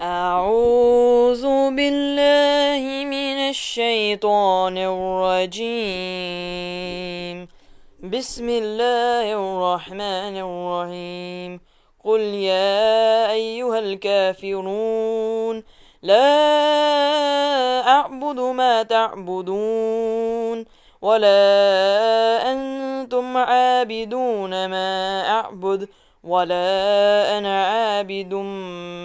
أعوذ بالله من الشيطان الرجيم. بسم الله الرحمن الرحيم. قل يا أيها الكافرون لا أعبد ما تعبدون ولا أنتم عابدون ما أعبد ولا أنا عابد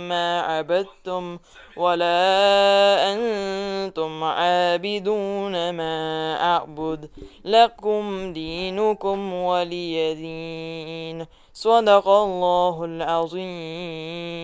ما عبدتم ولا أنتم عابدون ما أعبد لكم دينكم ولي دين. صدق الله العظيم.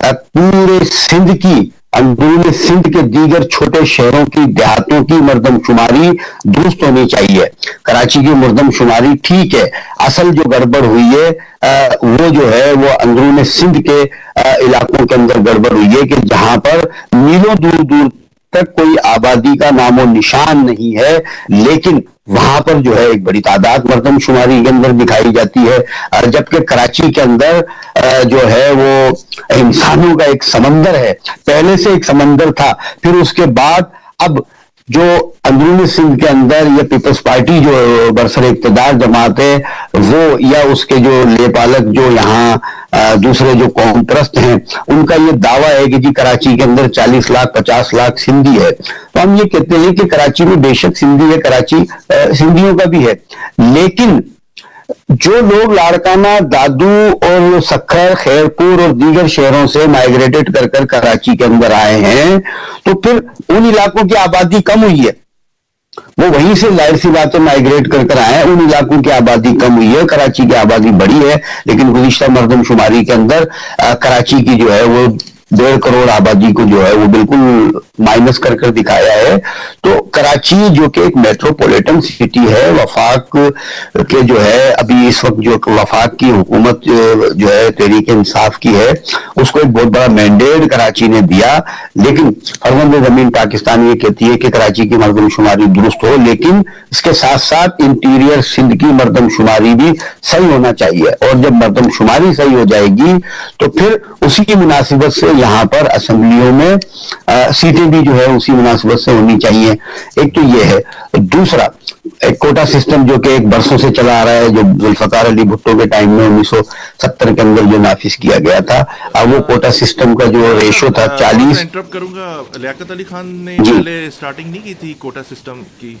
پورے سندھ کی اندرون سندھ کے دیگر چھوٹے شہروں کی دیہاتوں کی مردم شماری درست ہونی چاہیے. کراچی کی مردم شماری ٹھیک ہے, اصل جو گڑبڑ ہوئی ہے وہ جو ہے وہ اندرون سندھ کے علاقوں کے اندر گڑبڑ ہوئی ہے کہ جہاں پر میلوں دور دور تک کوئی آبادی کا نام و نشان نہیں ہے, لیکن وہاں پر جو ہے ایک بڑی تعداد مردم شماری کے اندر دکھائی جاتی ہے. جبکہ کراچی کے اندر جو ہے وہ انسانوں کا ایک سمندر ہے, پہلے سے ایک سمندر تھا, پھر اس کے بعد اب جو اندرونی سندھ کے اندر یہ پیپلز پارٹی جو برسر اقتدار جماعت ہے وہ یا اس کے جو لے پالک جو یہاں دوسرے جو قوم پرست ہیں ان کا یہ دعویٰ ہے کہ جی کراچی کے اندر 40 لاکھ 50 لاکھ سندھی ہے. تو ہم یہ کہتے ہیں کہ کراچی میں بے شک سندھی ہے, کراچی سندھیوں کا بھی ہے, لیکن جو لوگ لاڑکانہ, دادو اور سکھر, خیرپور اور دیگر شہروں سے مائگریٹڈ کر کر کراچی کے اندر آئے ہیں تو پھر ان علاقوں کی آبادی کم ہوئی ہے. وہ وہیں سے ظاہر سی بات ہے مائگریٹ کر کر آئے ہیں, ان علاقوں کی آبادی کم ہوئی ہے, کراچی کی آبادی بڑی ہے, لیکن گزشتہ مردم شماری کے اندر کراچی کی جو ہے وہ 1.5 کروڑ آبادی کو جو ہے وہ بالکل مائنس کر کر دکھایا ہے. تو کراچی جو کہ ایک میٹروپولیٹن سٹی ہے, وفاق کے جو ہے ابھی اس وقت جو وفاق کی حکومت جو ہے تحریک انصاف کی ہے اس کو ایک بہت بڑا مینڈیٹ کراچی نے دیا, لیکن فرزند زمین پاکستان یہ کہتی ہے کہ کراچی کی مردم شماری درست ہو, لیکن اس کے ساتھ ساتھ انٹیریئر سندھ کی مردم شماری بھی صحیح ہونا چاہیے, اور جب مردم شماری صحیح ہو جائے گی تو پھر اسی کی مناسبت سے یہاں پر اسمبلیوں میں سیٹیں بھی جو ہے اسی مناسبت سے ہونی چاہیے. ایک تو یہ ہے. دوسرا ایک کوٹا سسٹم جو کہ ایک برسوں سے چلا آ رہا ہے, جو ذوالفقار علی بھٹو کے ٹائم میں 1970 کے اندر جو نافذ کیا گیا تھا, اب وہ کوٹا سسٹم کا جو ریشو تھا 40. انٹرپٹ کروں گا, لیاقت علی خان نے پہلے سٹارٹنگ نہیں کی تھی کوٹا سسٹم کی؟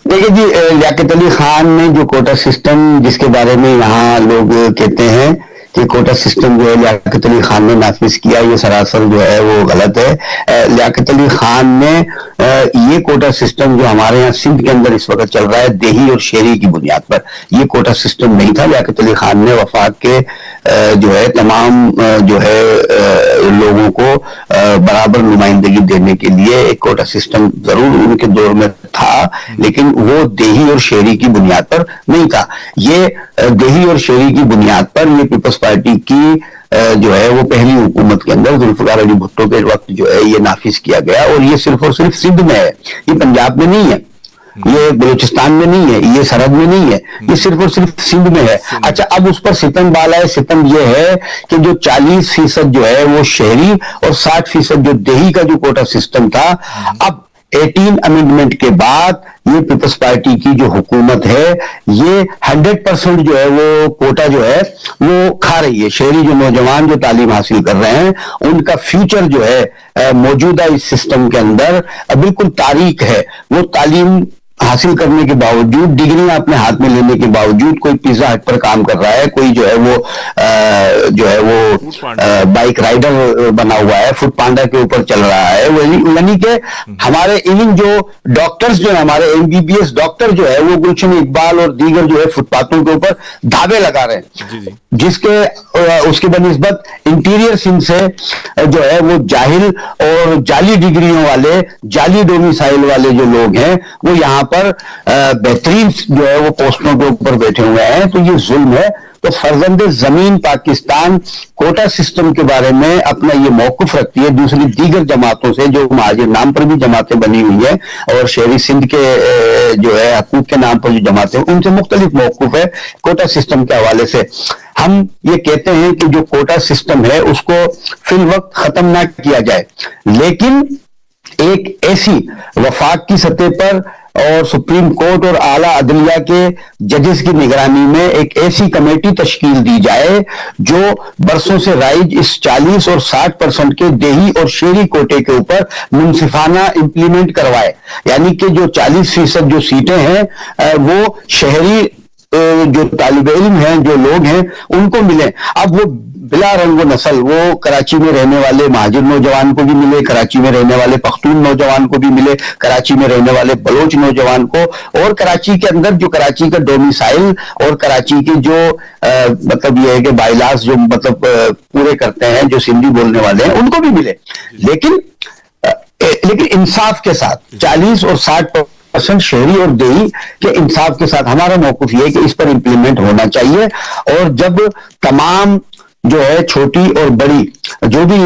دیکھیں جی, لیاقت علی خان نے جو کوٹا سسٹم جس کے بارے میں یہاں لوگ کہتے ہیں کہ کوٹا سسٹم جو ہے لیاقت علی خان نے نافذ کیا, یہ سراسر جو ہے وہ غلط ہے. لیاقت علی خان نے یہ کوٹا سسٹم جو ہمارے یہاں سندھ کے اندر اس وقت چل رہا ہے دیہی اور شہری کی بنیاد پر, یہ کوٹا سسٹم نہیں تھا. لیاقت علی خان نے وفاق کے جو ہے تمام جو ہے لوگوں کو برابر نمائندگی دینے کے لیے ایک کوٹا سسٹم ضرور ان کے دور میں تھا, لیکن وہ دیہی اور شہری کی بنیاد پر نہیں تھا. یہ دیہی اور شہری کی بنیاد پر یہ پیپلز پارٹی کی جو ہے وہ پہلی حکومت کے اندر ذوالفقار علی بھٹو کے وقت جو ہے یہ نافذ کیا گیا, اور یہ صرف اور صرف سندھ میں ہے, یہ پنجاب میں نہیں ہے, یہ بلوچستان میں نہیں ہے, یہ سرحد میں نہیں ہے, یہ صرف اور صرف سندھ میں ہے. اچھا, اب اس پر ستم بالا ہے. ستم یہ ہے کہ جو 40% جو ہے وہ شہری اور 60% جو دیہی کا جو کوٹا سسٹم تھا, اب 18 امینڈمنٹ کے بعد یہ پیپلز پارٹی کی جو حکومت ہے یہ 100% جو ہے وہ کوٹا جو ہے وہ کھا رہی ہے. شہری جو نوجوان جو تعلیم حاصل کر رہے ہیں ان کا فیوچر جو ہے موجودہ اس سسٹم کے اندر بالکل تاریک ہے. وہ تعلیم حاصل کرنے کے باوجود, ڈگریاں اپنے ہاتھ میں لینے کے باوجود, کوئی پیزا ہٹ پر کام کر رہا ہے, کوئی جو ہے وہ بائک رائڈر بنا ہوا ہے, فوڈ پانڈا کے اوپر چل رہا ہے. یعنی کہ ہمارے ایون جو ڈاکٹرز جو ہیں, ہمارے MBBS ڈاکٹر جو ہے وہ گلشن اقبال اور دیگر جو ہے فٹ پاتھوں کے اوپر دھابے لگا رہے ہیں, جس کے اس کے بنسبت انٹیریئر سندھ سے جو ہے وہ جاہل اور جعلی ڈگریوں والے, جعلی ڈومیسائل والے جو لوگ ہیں وہ یہاں پر بہترین جو ہے وہ پوسٹوں کے اوپر بیٹھے ہوئے ہیں. تو یہ ظلم ہے. تو فرزند زمین پاکستان کوٹا سسٹم کے بارے میں اپنا یہ موقف رکھتی ہے دوسری دیگر جماعتوں سے, جو مہاجر نام پر بھی جماعتیں بنی ہوئی ہیں اور شہری سندھ کے جو ہے حقوق کے نام پر جو جماعتیں ان سے مختلف موقف ہے کوٹا سسٹم کے حوالے سے. ہم یہ کہتے ہیں کہ جو کوٹا سسٹم ہے اس کو فی الوقت ختم نہ کیا جائے, لیکن ایک ایسی وفاق کی سطح پر اور سپریم کورٹ اور اعلیٰ عدلیہ کے ججز کی نگرانی میں ایک ایسی کمیٹی تشکیل دی جائے جو برسوں سے رائج اس 40 اور 60% کے دیہی اور شہری کوٹے کے اوپر منصفانہ امپلیمنٹ کروائے. یعنی کہ جو 40% جو سیٹیں ہیں وہ شہری جو طالب علم ہیں، جو لوگ ہیں، ان کو ملیں. اب وہ بلا رنگ و نسل، وہ کراچی میں رہنے والے مہاجر نوجوان کو بھی ملے، کراچی میں رہنے والے پختون نوجوان کو بھی ملے، کراچی میں رہنے والے بلوچ نوجوان کو، اور کراچی کے اندر جو کراچی کا ڈومیسائل اور کراچی کے جو مطلب یہ ہے کہ بائیلاس جو مطلب پورے کرتے ہیں، جو سندھی بولنے والے ہیں، ان کو بھی ملے. لیکن انصاف کے ساتھ 40 اور 60% شہری اور دیہی کے انصاف کے ساتھ. ہمارا موقف یہ ہے کہ اس پر امپلیمنٹ ہونا چاہیے. اور جب تمام جو ہے چھوٹی اور بڑی جو بھی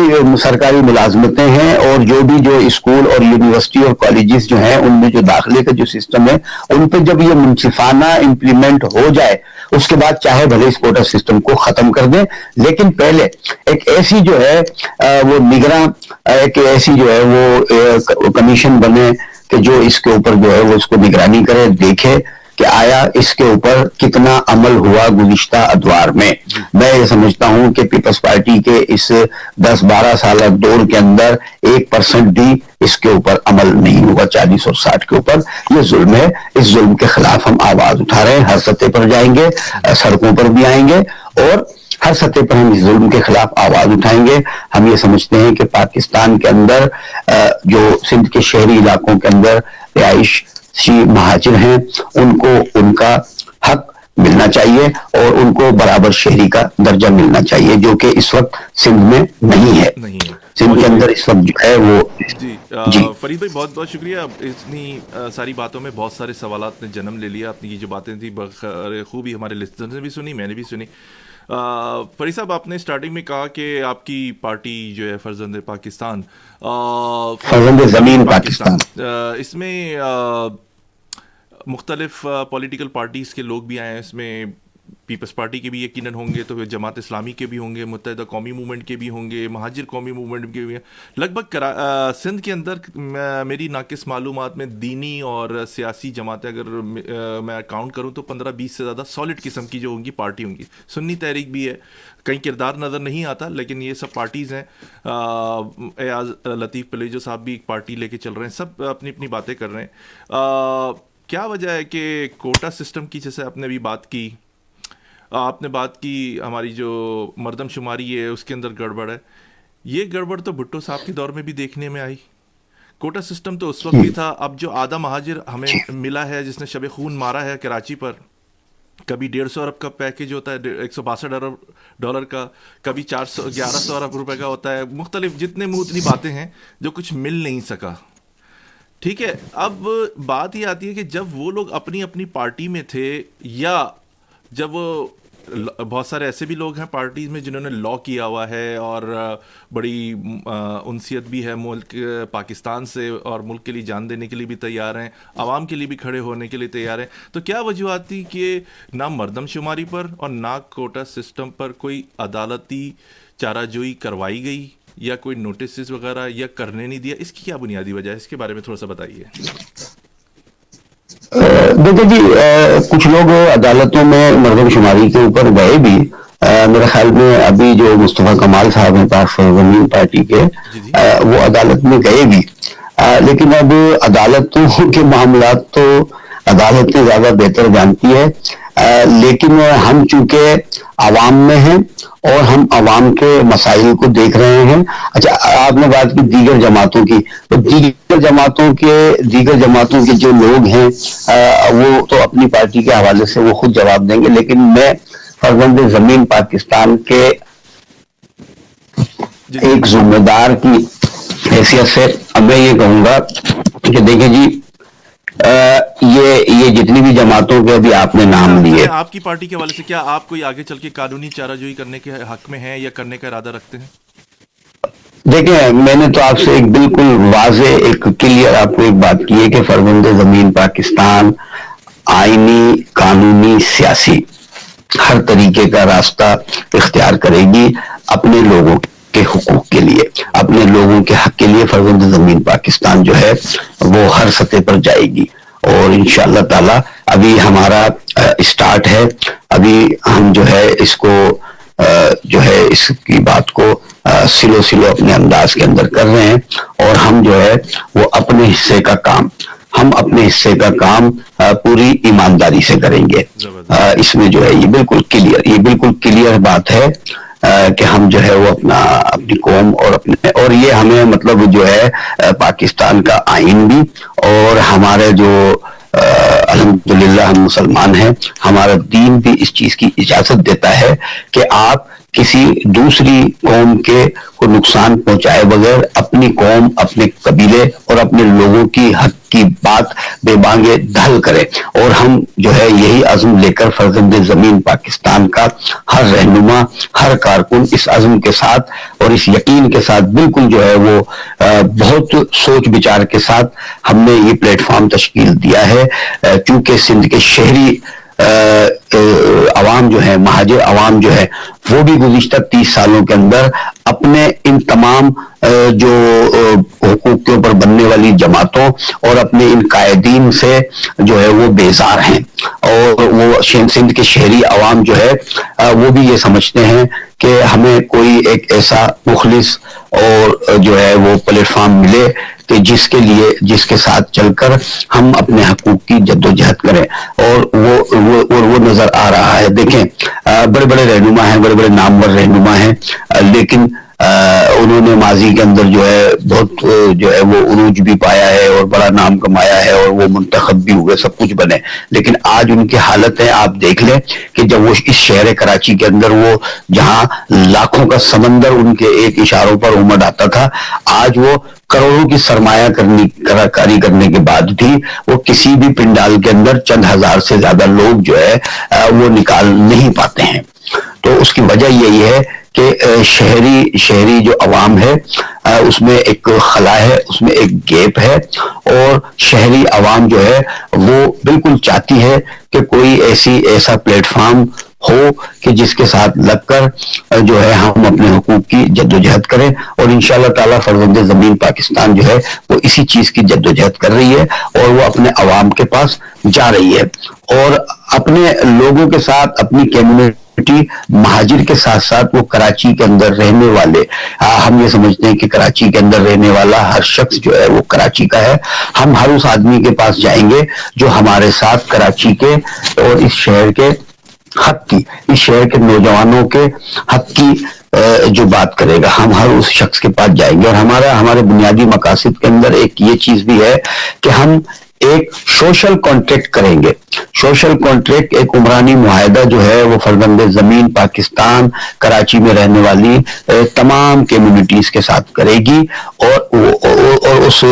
سرکاری ملازمتیں ہیں، اور جو بھی جو اسکول اور یونیورسٹی اور کالجز جو ہیں، ان میں جو داخلے کا جو سسٹم ہے، ان پہ جب یہ منصفانہ امپلیمنٹ ہو جائے، اس کے بعد چاہے بھلے اس کوٹا سسٹم کو ختم کر دیں، لیکن پہلے ایک ایسی جو ہے وہ نگراں، ایک ایسی جو ہے وہ کمیشن بنے کہ جو اس کے اوپر جو ہے وہ اس کو نگرانی کرے، دیکھے کہ آیا اس کے اوپر کتنا عمل ہوا گزشتہ ادوار میں. میں یہ سمجھتا ہوں کہ پیپلز پارٹی کے اس 10-12 سالہ دور کے اندر 1% بھی اس کے اوپر عمل نہیں ہوا. 40 اور 60 کے اوپر یہ ظلم ہے. اس ظلم کے خلاف ہم آواز اٹھا رہے ہیں، ہر سطح پر جائیں گے، سڑکوں پر بھی آئیں گے، اور ہر سطح پر ہم اس ظلم کے خلاف آواز اٹھائیں گے. ہم یہ سمجھتے ہیں کہ پاکستان کے اندر جو سندھ کے شہری علاقوں کے اندر رہائش مہاجر ہیں، ان کو ان کا حق ملنا چاہیے، اور ان کو برابر شہری کا درجہ ملنا چاہیے، جو کہ اس وقت سندھ میں نہیں ہے. سندھ کے اندر اس وقت جو ہے وہ جی فرید بھائی بہت بہت شکریہ. اتنی ساری باتوں میں بہت سارے سوالات نے جنم لے لیا. اپنی یہ جو باتیں تھیں خوبی ہمارے لسنرز نے بھی سنی، میں نے بھی سنی. فرید صاحب، آپ نے سٹارٹنگ میں کہا کہ آپ کی پارٹی جو ہے فرزند پاکستان، فرزند زمین پاکستان، اس میں مختلف پولیٹیکل پارٹیز کے لوگ بھی آئے ہیں. اس میں پیپلز پارٹی کے بھی یقیناً ہوں گے، تو پھر جماعت اسلامی کے بھی ہوں گے، متحدہ قومی موومنٹ کے بھی ہوں گے، مہاجر قومی موومنٹ کے بھی ہیں. لگ بھگ سندھ کے اندر میری ناقص معلومات میں دینی اور سیاسی جماعتیں اگر میں کاؤنٹ کروں تو 15-20 سے زیادہ سالڈ قسم کی جو ہوں گی پارٹی ہوں گی. سنی تحریک بھی ہے، کہیں کردار نظر نہیں آتا، لیکن یہ سب پارٹیز ہیں. ایاز لطیف پلیجو صاحب بھی ایک پارٹی لے کے چل رہے ہیں. سب اپنی اپنی باتیں کر رہے ہیں. کیا وجہ ہے کہ کوٹا سسٹم کی، جیسے آپ نے ابھی بات کی، آپ نے بات کی ہماری جو مردم شماری ہے اس کے اندر گڑبڑ ہے. یہ گڑبڑ تو بھٹو صاحب کے دور میں بھی دیکھنے میں آئی. کوٹا سسٹم تو اس وقت بھی تھا. اب جو آدھا مہاجر ہمیں ملا ہے جس نے شب خون مارا ہے کراچی پر، کبھی 150 ارب کا پیکیج ہوتا ہے 162 ارب ڈالر کا، کبھی 1100 ارب روپے کا ہوتا ہے. مختلف جتنے منہ اتنی باتیں ہیں، جو کچھ مل نہیں سکا. ٹھیک ہے، اب بات یہ آتی ہے کہ جب وہ لوگ اپنی اپنی پارٹی میں تھے، یا جب بہت سارے ایسے بھی لوگ ہیں پارٹیز میں جنہوں نے لا کیا ہوا ہے اور بڑی انسیت بھی ہے ملک پاکستان سے، اور ملک کے لیے جان دینے کے لیے بھی تیار ہیں، عوام کے لیے بھی کھڑے ہونے کے لیے تیار ہیں. تو کیا وجوہات تھی کہ نہ مردم شماری پر اور نہ کوٹا سسٹم پر کوئی عدالتی چارہ جوئی کروائی گئی، یا کوئی نوٹسز وغیرہ یا کرنے نہیں دیا؟ اس کی کیا بنیادی وجہ ہے؟ اس کے بارے میں تھوڑا سا بتائیے. دیکھیں جی، کچھ لوگ عدالتوں میں مردم شماری کے اوپر گئے بھی. میرے خیال میں ابھی جو مصطفیٰ کمال صاحب ہیں پاک زمین پارٹی کے، وہ عدالت میں گئے بھی. لیکن اب عدالتوں کے معاملات تو عدالتیں زیادہ بہتر جانتی ہے. لیکن ہم چونکہ عوام میں ہیں اور ہم عوام کے مسائل کو دیکھ رہے ہیں. اچھا، آپ نے بات کی دیگر جماعتوں کی، تو دیگر جماعتوں کے جو لوگ ہیں وہ تو اپنی پارٹی کے حوالے سے وہ خود جواب دیں گے. لیکن میں فرزند زمین پاکستان کے ایک ذمہ دار کی حیثیت سے میں یہ کہوں گا کہ دیکھیں جی، یہ جتنی بھی جماعتوں کے ابھی آپ نے نام لیے، آپ کی پارٹی کے حوالے سے کیا آپ کوئی آگے چل کے قانونی چارہ جوئی کرنے کے حق میں ہیں یا کرنے کا ارادہ رکھتے ہیں؟ دیکھیں، میں نے تو آپ سے ایک بالکل واضح، ایک کلیئر آپ کو ایک بات کی ہے کہ فرزند زمین پاکستان آئینی، قانونی، سیاسی ہر طریقے کا راستہ اختیار کرے گی اپنے لوگوں کے حقوق کے لیے، اپنے لوگوں کے حق کے لیے. فرزند زمین پاکستان جو ہے وہ ہر سطح پر جائے گی، اور انشاءاللہ تعالی ابھی ہمارا اسٹارٹ ہے. ابھی ہم جو ہے اس کو جو ہے اس کی بات کو سلو اپنے انداز کے اندر کر رہے ہیں، اور ہم جو ہے وہ اپنے حصے کا کام ہم اپنے حصے کا کام پوری ایمانداری سے کریں گے. اس میں جو ہے یہ بالکل کلیئر بات ہے کہ ہم جو ہے وہ اپنی قوم اور یہ ہمیں مطلب جو ہے پاکستان کا آئین بھی اور ہمارے جو الحمدللہ ہم مسلمان ہیں, ہمارا دین بھی اس چیز کی اجازت دیتا ہے کہ آپ کسی دوسری قوم کے کو نقصان پہنچائے بغیر اپنی قوم, اپنے قبیلے اور اپنے لوگوں کی حق کی بات بے بانگے دھل کرے. اور ہم جو ہے یہی عزم لے کر فرزند زمین پاکستان کا ہر رہنما, ہر کارکن اس عزم کے ساتھ اور اس یقین کے ساتھ بالکل جو ہے وہ بہت سوچ بچار کے ساتھ ہم نے یہ پلیٹ فارم تشکیل دیا ہے, چونکہ سندھ کے شہری عوام جو ہے, مہاجر عوام جو ہے, وہ بھی گزشتہ 30 سالوں کے اندر اپنے ان تمام جو حقوق کے اوپر بننے والی جماعتوں اور اپنے ان قائدین سے جو ہے وہ بیزار ہیں. اور وہ سندھ کے شہری عوام جو ہے وہ بھی یہ سمجھتے ہیں کہ ہمیں کوئی ایک ایسا مخلص اور جو ہے وہ پلیٹ فارم ملے کہ جس کے ساتھ چل کر ہم اپنے حقوق کی جد و جہد کریں. اور وہ نظر آ رہا ہے. دیکھیں بڑے بڑے رہنما ہیں, بڑے بڑے نامور رہنما ہیں, لیکن انہوں نے ماضی کے اندر جو ہے بہت جو ہے وہ عروج بھی پایا ہے اور بڑا نام کمایا ہے اور وہ منتخب بھی ہوئے, سب کچھ بنے. لیکن آج ان کی حالت ہے, آپ دیکھ لیں کہ جب وہ اس شہر کراچی کے اندر وہ جہاں لاکھوں کا سمندر ان کے ایک اشاروں پر امڑ آتا تھا, آج وہ کروڑوں کی سرمایہ کاری کرنے کے بعد بھی وہ کسی بھی پنڈال کے اندر چند ہزار سے زیادہ لوگ جو ہے وہ نکال نہیں پاتے ہیں. تو اس کی وجہ یہی ہے کہ شہری جو عوام ہے اس میں ایک خلا ہے, اس میں ایک گیپ ہے, اور شہری عوام جو ہے وہ بالکل چاہتی ہے کہ کوئی ایسا پلیٹ فارم ہو کہ جس کے ساتھ لگ کر جو ہے ہم اپنے حقوق کی جد و جہد کریں. اور انشاءاللہ تعالیٰ فرزند زمین پاکستان جو ہے وہ اسی چیز کی جد و جہد کر رہی ہے اور وہ اپنے عوام کے پاس جا رہی ہے, اور اپنے لوگوں کے ساتھ, اپنی کمیونٹی مہاجر کے ساتھ ساتھ وہ کراچی کے اندر رہنے والے, ہم یہ سمجھتے ہیں کہ کراچی کے اندر رہنے والا ہر شخص جو ہے وہ کراچی کا ہے. ہم ہر اس آدمی کے پاس جائیں گے جو ہمارے ساتھ کراچی کے اور اس شہر کے حق کی, اس شہر کے نوجوانوں کے حق کی جو بات کرے گا. ہم ہر اس شخص کے پاس جائیں گے, اور ہمارے بنیادی مقاصد کے اندر ایک یہ چیز بھی ہے کہ ہم ایک سوشل کانٹریکٹ کریں گے. سوشل کانٹریکٹ ایک عمرانی معاہدہ جو ہے وہ فرزند زمین پاکستان کراچی میں رہنے والی تمام کمیونٹیز کے ساتھ کرے گی, اور اس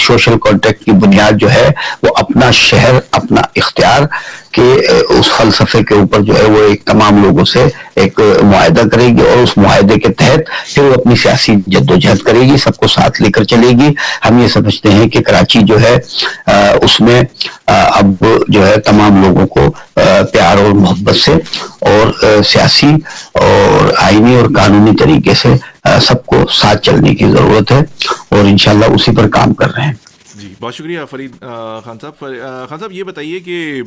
سوشل کانٹریکٹ کی بنیاد جو ہے وہ اپنا شہر, اپنا اختیار کہ اس فلسفے کے اوپر جو ہے وہ ایک تمام لوگوں سے ایک معاہدہ کرے گی, اور اس معاہدے کے تحت پھر وہ اپنی سیاسی جد و جہد کرے گی, سب کو ساتھ لے کر چلے گی. ہم یہ سمجھتے ہیں کہ کراچی جو ہے اس میں اب جو ہے تمام لوگوں کو پیار اور محبت سے اور سیاسی اور آئینی اور قانونی طریقے سے سب کو ساتھ چلنے کی ضرورت ہے, اور انشاءاللہ اسی پر کام کر رہے ہیں. جی بہت شکریہ فرید خان صاحب. خان صاحب یہ بتائیے کہ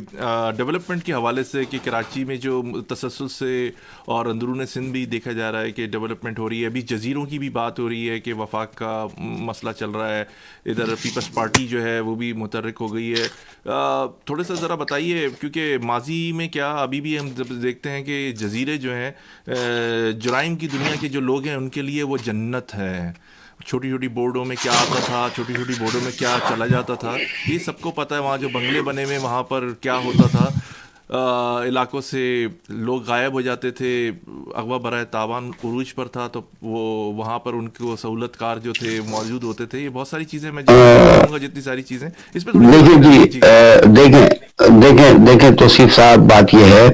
ڈیولپمنٹ کے حوالے سے کہ کراچی میں جو تسلسل سے اور اندرون سندھ بھی دیکھا جا رہا ہے کہ ڈیولپمنٹ ہو رہی ہے, ابھی جزیروں کی بھی بات ہو رہی ہے کہ وفاق کا مسئلہ چل رہا ہے, ادھر پیپلز پارٹی جو ہے وہ بھی متحرک ہو گئی ہے. تھوڑا سا ذرا بتائیے, کیونکہ ماضی میں کیا ابھی بھی ہم دیکھتے ہیں کہ جزیرے جو ہیں جرائم کی دنیا کے جو لوگ ہیں ان کے لیے وہ جنت ہے. چھوٹی چھوٹی بورڈوں میں کیا آتا تھا, چھوٹی چھوٹی بورڈوں میں کیا چلا جاتا تھا, یہ سب کو پتہ ہے. وہاں جو بنگلے بنے ہوئے وہاں پر کیا ہوتا تھا, علاقوں سے لوگ غائب ہو جاتے تھے, اغوا برائے تاوان عروج پر تھا, تو وہ وہاں پر ان کو سہولت کار جو تھے موجود ہوتے تھے. یہ بہت ساری چیزیں میں جانوں گا, جتنی ساری چیزیں اس پہ دیکھیں توصیف صاحب, بات یہ ہے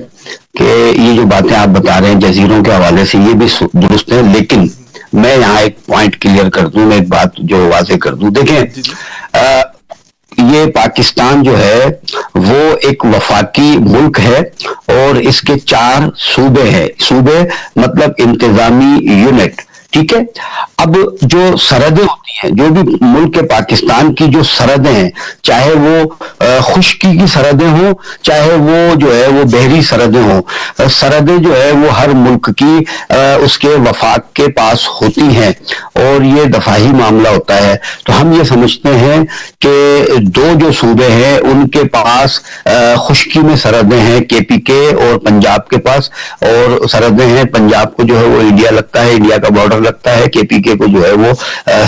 کہ یہ جو باتیں آپ بتا رہے ہیں جزیروں کے حوالے سے یہ بھی درست ہے, لیکن میں یہاں ایک پوائنٹ کلیئر کر دوں, میں ایک بات جو واضح کر دوں. دیکھیں یہ پاکستان جو ہے وہ ایک وفاقی ملک ہے اور اس کے 4 صوبے ہیں. صوبے مطلب انتظامی یونٹ, ٹھیک ہے. اب جو سرحدیں ہوتی ہیں, جو بھی ملک پاکستان کی جو سرحدیں ہیں, چاہے وہ خشکی کی سرحدیں ہوں, چاہے وہ جو ہے وہ بحری سرحدیں ہوں, سرحدیں جو ہے وہ ہر ملک کی اس کے وفاق کے پاس ہوتی ہیں, اور یہ دفاعی معاملہ ہوتا ہے. تو ہم یہ سمجھتے ہیں کہ دو جو صوبے ہیں ان کے پاس خشکی میں سرحدیں ہیں کے پی کے اور پنجاب کے پاس، اور سرحدیں ہیں، پنجاب کو جو ہے وہ انڈیا لگتا ہے، انڈیا کا بارڈر لگتا ہے، کے پی کے کو جو ہے وہ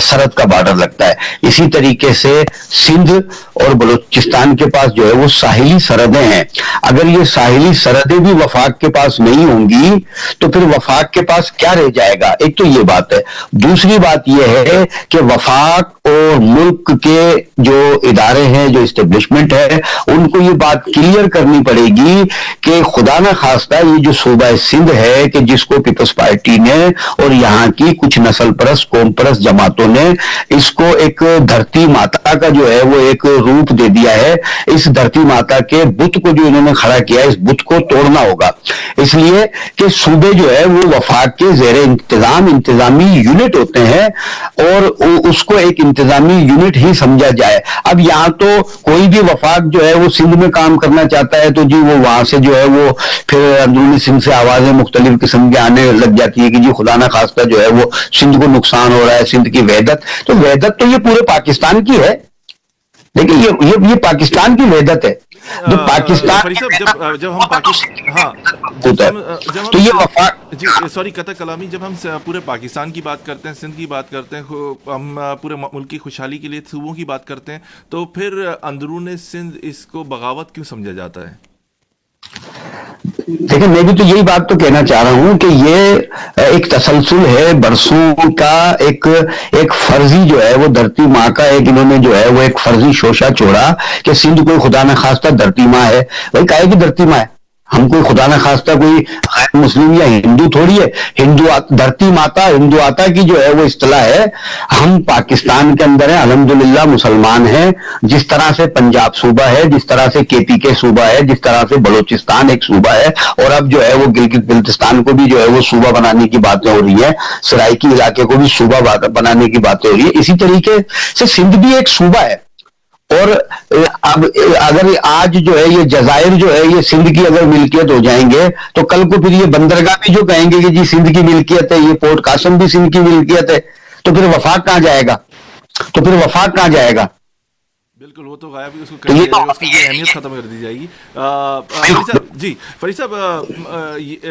سرحد کا بارڈر لگتا ہے. اسی طریقے سے سندھ اور بلوچستان کے پاس جو ہے وہ ساحلی سرحدیں ہیں. اگر یہ ساحلی سرحدیں بھی وفاق کے پاس نہیں ہوں گی تو پھر وفاق کے پاس کیا رہ جائے گا؟ ایک تو یہ بات ہے. دوسری بات یہ ہے کہ وفاق اور ملک کے جو ادارے ہیں، جو اسٹیبلشمنٹ ہے، ان کو یہ بات کلیئر کرنی پڑے گی کہ خدا نہ خواستہ یہ جو صوبہ سندھ ہے کہ جس کو پیپلز پارٹی نے اور یہاں کی کچھ نسل پرست قوم پرست جماعتوں نے اس کو ایک دھرتی ماتا کا جو ہے وہ ایک روپ دے دیا ہے، اس دھرتی ماتا کے بت کو جو انہوں نے کھڑا کیا ہے، اس بت کو توڑنا ہوگا. اس لیے کہ صوبے جو ہے وہ وفاق کے زیر انتظام انتظامی یونٹ ہوتے ہیں اور اس کو ایک انتظامی یونٹ ہی سمجھا جائے. اب یہاں تو کوئی بھی وفاق جو ہے وہ سندھ میں کام کرنا چاہتا ہے تو جی وہ وہاں سے جو ہے وہ پھر اندرونی سندھ سے آوازیں مختلف قسم کے آنے لگ جاتی ہے کہ جی خدا نہ خواستہ جو ہے وہ سندھ کو نقصان ہو رہا ہے، سندھ کی وحدت. تو وحدت تو یہ پورے پاکستان کی ہے، لیکن یہ پاکستان کی وحدت ہے جو پاکستان جب ہم سوری قطع کلامی، جب ہم پورے پاکستان کی بات کرتے ہیں، سندھ کی بات کرتے ہیں، ہم پورے ملک کی خوشحالی کے لیے صوبوں کی بات کرتے ہیں، تو پھر اندرون سندھ اس کو بغاوت کیوں سمجھا جاتا ہے؟ دیکھیں، میں بھی تو یہی بات تو کہنا چاہ رہا ہوں کہ یہ ایک تسلسل ہے برسوں کا، ایک فرضی جو ہے وہ دھرتی ماں کا ایک انہوں نے جو ہے وہ ایک فرضی شوشہ چھوڑا کہ سندھ کوئی خدا نہ خواستہ دھرتی ماں ہے. بھائی کاہے کی دھرتی ماں ہے؟ ہم کوئی خدا نہ خواستہ کوئی غیر مسلم یا ہندو تھوڑی ہے. ہندو دھرتی ماتا، ہندو آتا کی جو ہے وہ اصطلاح ہے. ہم پاکستان کے اندر ہیں، الحمدللہ مسلمان ہیں. جس طرح سے پنجاب صوبہ ہے، جس طرح سے کے پی کے صوبہ ہے، جس طرح سے بلوچستان ایک صوبہ ہے، اور اب جو ہے وہ گلگت بلتستان کو بھی جو ہے وہ صوبہ بنانے کی باتیں ہو رہی ہیں، سرائکی علاقے کو بھی صوبہ بنانے کی باتیں ہو رہی ہیں. اسی طریقے سے سندھ بھی ایک صوبہ ہے. اور اب اگر آج جو ہے یہ جزائر جو ہے یہ سندھ کی اگر ملکیت ہو جائیں گے تو کل کو پھر یہ بندرگاہ بھی جو کہیں گے کہ جی سندھ کی ملکیت ہے، یہ پورٹ قاسم بھی سندھ کی ملکیت ہے، تو پھر وفاق کہاں جائے گا؟ بالکل، وہ تو غائب ہی، اس کو اس کی اہمیت ختم کر دی جائے گی. جی فرید صاحب،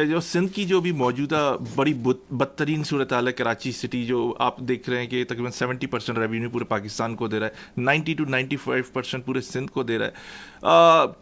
جو سندھ کی جو بھی موجودہ بڑی بدترین صورتحال ہے، کراچی سٹی جو آپ دیکھ رہے ہیں کہ تقریباً 70% ریونیو پورے پاکستان کو دے رہا ہے، 90 to 95% پورے سندھ کو دے رہا ہے.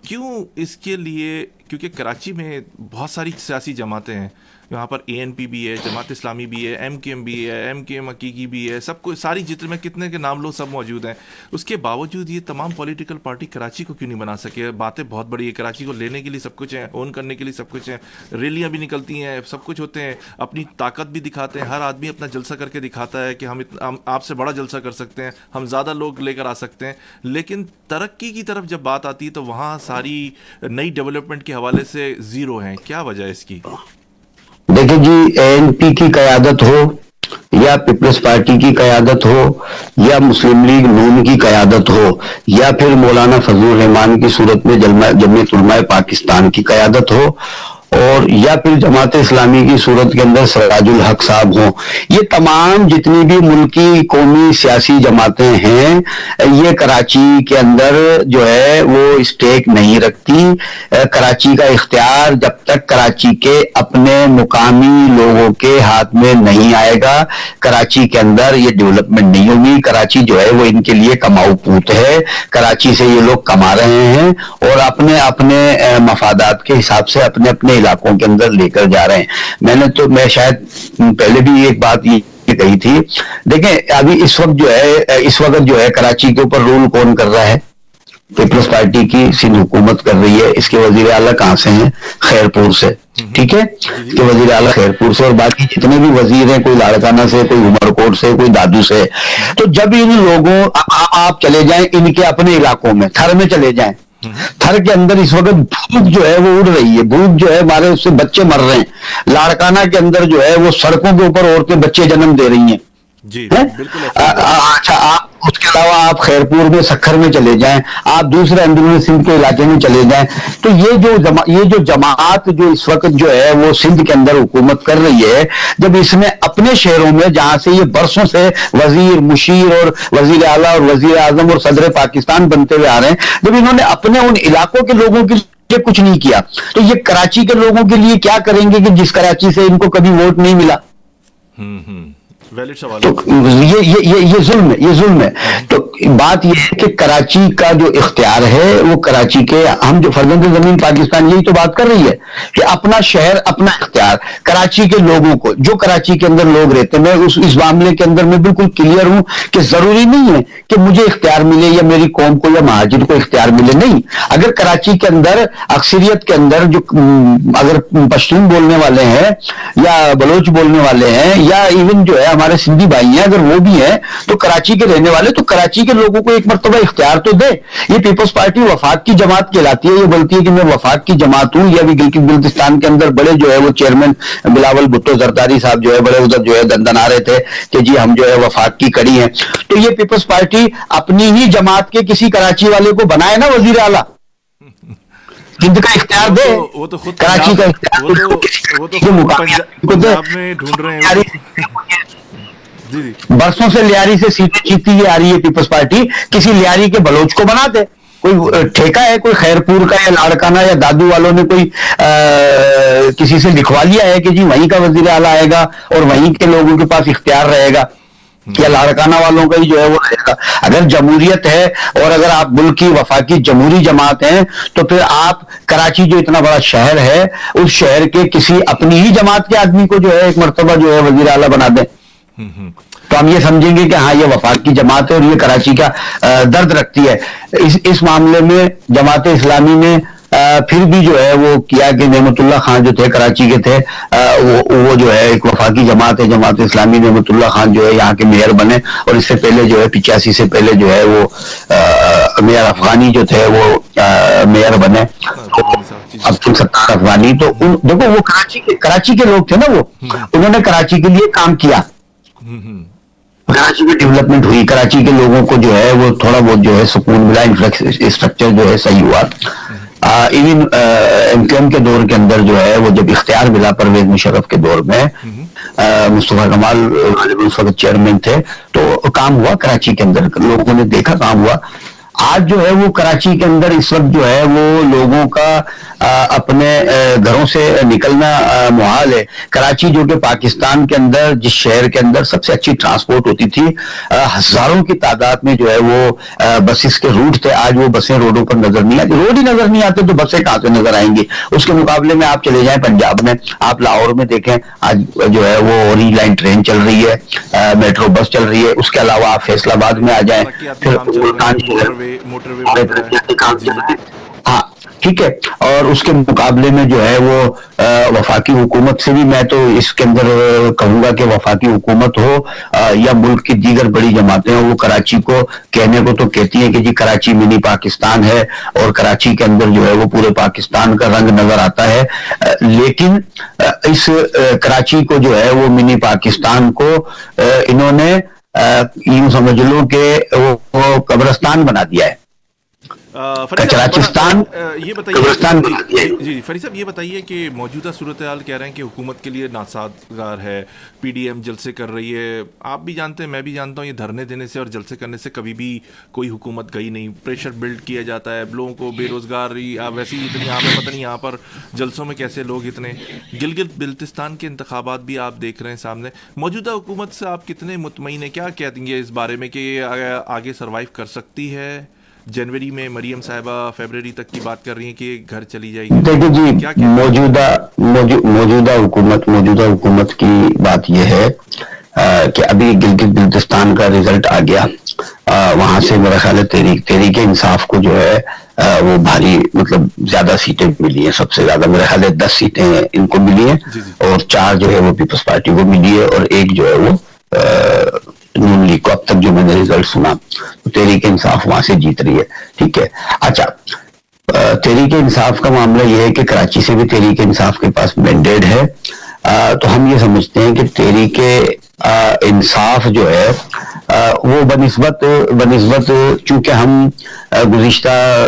کیوں اس کے لیے؟ کیونکہ کراچی میں بہت ساری سیاسی جماعتیں ہیں، یہاں پر اے این پی بھی ہے، جماعت اسلامی بھی ہے، ایم کیو ایم بھی ہے، ایم کیو ایم حقیقی بھی ہے، سب کو ساری جتنے میں کتنے کے نام لو سب موجود ہیں. اس کے باوجود یہ تمام پولیٹیکل پارٹی کراچی کو کیوں نہیں بنا سکے؟ باتیں بہت بڑی ہے، کراچی کو لینے کے لیے سب کچھ ہے، اون کرنے کے لیے سب کچھ ہے، ریلیاں بھی نکلتی ہیں، سب کچھ ہوتے ہیں، اپنی طاقت بھی دکھاتے ہیں، ہر آدمی اپنا جلسہ کر کے دکھاتا ہے کہ ہم آپ سے بڑا جلسہ کر سکتے ہیں، ہم زیادہ لوگ لے کر آ سکتے ہیں. لیکن ترقی کی طرف جب بات آتی ہے تو وہاں ساری نئی ڈیولپمنٹ کے حوالے سے زیرو ہیں. کیا وجہ ہے اس کی؟ دیکھیں جی، اے این پی کی قیادت ہو یا پیپلز پارٹی کی قیادت ہو یا مسلم لیگ نون کی قیادت ہو یا پھر مولانا فضل الرحمان کی صورت میں جمعیت علماء پاکستان کی قیادت ہو اور یا پھر جماعت اسلامی کی صورت کے اندر سراج الحق صاحب ہوں، یہ تمام جتنی بھی ملکی قومی سیاسی جماعتیں ہیں یہ کراچی کے اندر جو ہے وہ اسٹیک نہیں رکھتی. کراچی کا اختیار جب تک کراچی کے اپنے مقامی لوگوں کے ہاتھ میں نہیں آئے گا، کراچی کے اندر یہ ڈیولپمنٹ نہیں ہوگی. کراچی جو ہے وہ ان کے لیے کماؤ پوت ہے، کراچی سے یہ لوگ کما رہے ہیں اور اپنے اپنے مفادات کے حساب سے اپنے اپنے علاقوں کے اندر لے کر جا رہے ہیں. میں شاید پہلے بھی ایک بات یہ کہی تھی. دیکھیں ابھی اس وقت جو ہے کراچی کے اوپر رول کون کر رہا ہے؟ پیپلز پارٹی کی سندھ حکومت کر رہی ہے. اس کے وزیر اعلیٰ کہاں سے ہیں؟ خیرپور سے. ٹھیک ہے، اس کے وزیر اعلیٰ خیرپور سے، اور باقی جتنے بھی وزیر ہیں کوئی لاڑکانہ سے، کوئی عمر کوٹ سے، کوئی دادو سے. تو جب ان لوگوں آپ چلے جائیں ان کے اپنے علاقوں میں، تھر میں چلے جائیں، تھر کے اندر اس وقت بھوک جو ہے وہ اڑ رہی ہے، بھوک جو ہے ہمارے اس سے بچے مر رہے ہیں. لاڑکانہ کے اندر جو ہے وہ سڑکوں کے اوپر عورتیں بچے جنم دے رہی ہیں. جی بالکل. اچھا، آپ اس کے علاوہ آپ خیرپور میں، سکھر میں چلے جائیں، آپ دوسرے اندرونی سندھ کے علاقے میں چلے جائیں، تو یہ جو جماعت جو اس وقت جو ہے وہ سندھ کے اندر حکومت کر رہی ہے، جب اس نے اپنے شہروں میں جہاں سے یہ برسوں سے وزیر مشیر اور وزیر اعلیٰ اور وزیر اعظم اور صدر پاکستان بنتے ہوئے آ رہے ہیں، جب انہوں نے اپنے ان علاقوں کے لوگوں کے لیے کچھ نہیں کیا تو یہ کراچی کے لوگوں کے لیے کیا کریں گے کہ جس کراچی سے ان کو کبھی ووٹ نہیں ملا؟ ویلڈ سوال تو یہ ظلم ہے. تو بات یہ ہے کہ کراچی کا جو اختیار ہے وہ کراچی کے، ہم جو فرزند زمین پاکستان یہی تو بات کر رہی ہے کہ اپنا شہر اپنا اختیار، کراچی کے لوگوں کو، جو کراچی کے اندر لوگ رہتے ہیں، میں اس معاملے کے اندر میں بالکل کلیئر ہوں کہ ضروری نہیں ہے کہ مجھے اختیار ملے یا میری قوم کو یا مہاجر کو اختیار ملے. نہیں، اگر کراچی کے اندر اکثریت کے اندر جو اگر پشتون بولنے والے ہیں یا بلوچ بولنے والے ہیں یا ایون جو ہے ہمارے سندھی بھائی ہیں اگر وہ بھی ہیں تو کراچی کے رہنے والے، تو کراچی کے لوگوں کو ایک مرتبہ اختیار تو دے. یہ پیپلز پارٹی وفاق کی جماعت کہلاتی ہے، یہ بولتی ہے کہ میں وفاق کی جماعت ہوں. یا بھی گلگت بلتستان کے اندر بڑے جو ہے وہ چیئرمین بلاول بھٹو زرداری صاحب جو ہے بڑے ادھر جو ہے دندنا رہے تھے کہ جی ہم جو ہے وفاق کی کڑی ہیں. تو یہ پیپلز پارٹی اپنی ہی جماعت کے کسی کراچی والے کو بنائے نا وزیر اعلیٰ، ہند کا اختیار دے، وہ تو خود کراچی کا اختیار وہ تو خود پنجاب میں ڈھونڈ رہے ہیں. جی جی، برسوں سے لیاری سے سیٹیں جیتتی ہوئی آ رہی ہے پیپلز پارٹی، کسی لیاری کے بلوچ کو بنا دے. کوئی ٹھیکہ ہے کوئی خیرپور کا یا لاڑکانہ یا دادو والوں نے کوئی کسی سے لکھوا لیا ہے کہ جی وہیں کا وزیر اعلیٰ آئے گا اور وہیں کے لوگوں کے پاس اختیار رہے گا، یا لاڑکانہ والوں کا ہی جو ہے وہ رہے گا؟ اگر جمہوریت ہے اور اگر آپ ملک کی وفاقی جمہوری جماعت ہیں تو پھر آپ کراچی جو اتنا بڑا شہر ہے اس شہر کے کسی اپنی ہی جماعت کے آدمی کو جو ہے ایک مرتبہ جو ہے وزیر اعلیٰ بنا دیں، تو ہم یہ سمجھیں گے کہ ہاں یہ وفاق کی جماعت ہے اور یہ کراچی کا درد رکھتی ہے. اس معاملے میں جماعت اسلامی نے پھر بھی جو ہے وہ کیا کہ نعمت اللہ خان جو تھے کراچی کے تھے، وہ جو ہے ایک وفاقی جماعت ہے جماعت اسلامی. نعمت اللہ خان جو ہے یہاں کے میئر بنے اور اس سے پہلے جو ہے 85 سے پہلے جو ہے وہ میئر افغانی جو تھے وہ میئر بنے، عبد الستار افغانی. تو دیکھو وہ کراچی کے لوگ تھے نا، وہ انہوں نے کراچی کے لیے کام کیا، کراچی کی ڈیولپمنٹ ہوئی، کراچی کے لوگوں کو جو ہے وہ تھوڑا بہت جو ہے سکون ملا، انفراسٹرکچر جو ہے صحیح ہوا. ایون ایم کیو ایم کے دور کے اندر جو ہے وہ جب اختیار ملا پرویز مشرف کے دور میں، مصطفیٰ کمال اس وقت چیئرمین تھے، تو کام ہوا کراچی کے اندر، لوگوں نے دیکھا کام ہوا. آج جو ہے وہ کراچی کے اندر اس وقت جو ہے وہ لوگوں کا اپنے گھروں سے نکلنا محال ہے. کراچی جو کہ پاکستان کے اندر جس شہر کے اندر سب سے اچھی ٹرانسپورٹ ہوتی تھی، ہزاروں کی تعداد میں جو ہے وہ بسز کے روٹ تھے، آج وہ بسیں روڈوں پر نظر نہیں آتی. روڈ ہی نظر نہیں آتے تو بسیں کہاں سے نظر آئیں گی؟ اس کے مقابلے میں آپ چلے جائیں پنجاب میں، آپ لاہور میں دیکھیں آج جو ہے وہ ری لائن ٹرین چل رہی ہے، میٹرو بس چل رہی ہے. اس کے علاوہ آپ فیصل آباد میں آ جائیں، پھر موٹر وے بن رہا ہے. ہاں ٹھیک ہے. اور اس کے مقابلے میں جو ہے وہ وفاقی حکومت سے بھی میں تو اس کے اندر کہوں گا کہ وفاقی حکومت ہو یا ملک کی دیگر بڑی جماعتیں ہوں، وہ کراچی کو کہنے کو تو کہتی ہیں کہ جی کراچی منی پاکستان ہے اور کراچی کے اندر جو ہے وہ پورے پاکستان کا رنگ نظر آتا ہے، لیکن اس کراچی کو جو ہے وہ منی پاکستان کو انہوں نے یوں سمجھ لو کہ وہ قبرستان بنا دیا ہے. کراچستان یہ قبرستان بنا دیا ہے. جی فرید صاحب، یہ بتائیے کہ موجودہ صورتحال کہہ رہے ہیں کہ حکومت کے لیے ناسازگار ہے، پی ڈی ایم جلسے کر رہی ہے. آپ بھی جانتے ہیں، میں بھی جانتا ہوں، یہ دھرنے دینے سے اور جلسے کرنے سے کبھی بھی کوئی حکومت گئی نہیں. پریشر بلڈ کیا جاتا ہے، لوگوں کو بے روزگاری ویسی اتنی یہاں پہ پتہ نہیں یہاں پر جلسوں میں کیسے لوگ اتنے. گلگت بلتستان کے انتخابات بھی آپ دیکھ رہے ہیں سامنے. موجودہ حکومت سے آپ کتنے مطمئن ہیں؟ کیا کہتی ہیں اس بارے میں کہ یہ آگے سروائیو کر سکتی ہے؟ جنوری میں مریم صاحبہ فیبرری تک کی بات کر رہی ہیں کہ گھر چلی جائے گی. دیکھیں جی، موجودہ حکومت کی بات یہ ہے کہ ابھی گلگت بلتستان کا رزلٹ آ گیا، وہاں سے میرا خیال ہے تحریک انصاف کو جو ہے وہ بھاری مطلب زیادہ سیٹیں ملی ہیں، سب سے زیادہ میرا خیال ہے 10 سیٹیں ان کو ملی ہیں اور 4 جو ہے وہ پیپلز پارٹی کو ملی ہے اور 1 جو ہے وہ نون لیگ کو. اب تک جو میں نے رزلٹ سنا تو تحریک انصاف وہاں سے جیت رہی ہے. ٹھیک ہے. اچھا، تحریک انصاف کا معاملہ یہ ہے کہ کراچی سے بھی تحریک انصاف کے پاس مینڈیٹ ہے، تو ہم یہ سمجھتے ہیں کہ تحریک انصاف جو ہے وہ بنسبت چونکہ ہم گزشتہ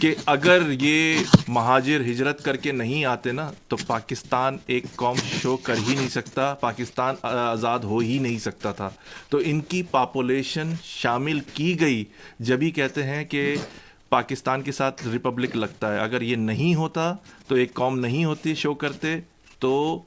کہ اگر یہ مہاجر ہجرت کر کے نہیں آتے نا تو پاکستان ایک قوم شو کر ہی نہیں سکتا, پاکستان آزاد ہو ہی نہیں سکتا تھا. تو ان کی پاپولیشن شامل کی گئی جبھی کہتے ہیں کہ پاکستان کے ساتھ ریپبلک لگتا ہے. اگر یہ نہیں ہوتا تو ایک قوم نہیں ہوتی, شو کرتے تو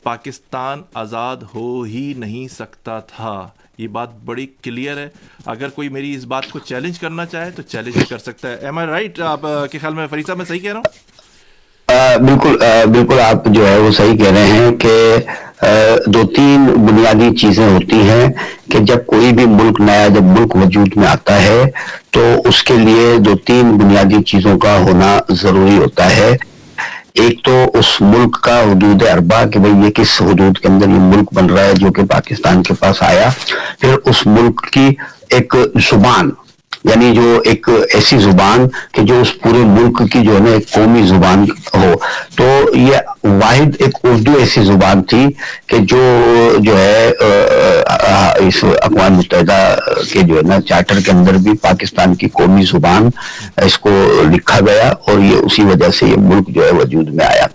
پاکستان آزاد ہو ہی نہیں سکتا تھا. یہ بات بڑی کلیئر ہے. اگر کوئی میری اس بات کو چیلنج کرنا چاہے تو چیلنج کر سکتا ہے. ایم آئی رائٹ آپ کے خیال میں فرید صاحب, میں صحیح کہہ رہا ہوں؟ بالکل بالکل آپ جو ہے وہ صحیح کہہ رہے ہیں کہ دو تین بنیادی چیزیں ہوتی ہیں کہ جب کوئی بھی ملک نیا جب ملک وجود میں آتا ہے تو اس کے لیے دو تین بنیادی چیزوں کا ہونا ضروری ہوتا ہے. ایک تو اس ملک کا حدود اربع کہ بھئی یہ کس حدود کے اندر یہ ملک بن رہا ہے جو کہ پاکستان کے پاس آیا. پھر اس ملک کی ایک زبان, یعنی جو ایک ایسی زبان کہ جو اس پورے ملک کی جو ہے نا ایک قومی زبان ہو. تو یہ واحد ایک اردو ایسی زبان تھی کہ جو ہے اس اقوام متحدہ کے جو ہے نا چارٹر کے اندر بھی پاکستان کی قومی زبان اس کو لکھا گیا اور یہ اسی وجہ سے یہ ملک جو ہے وجود میں آیا.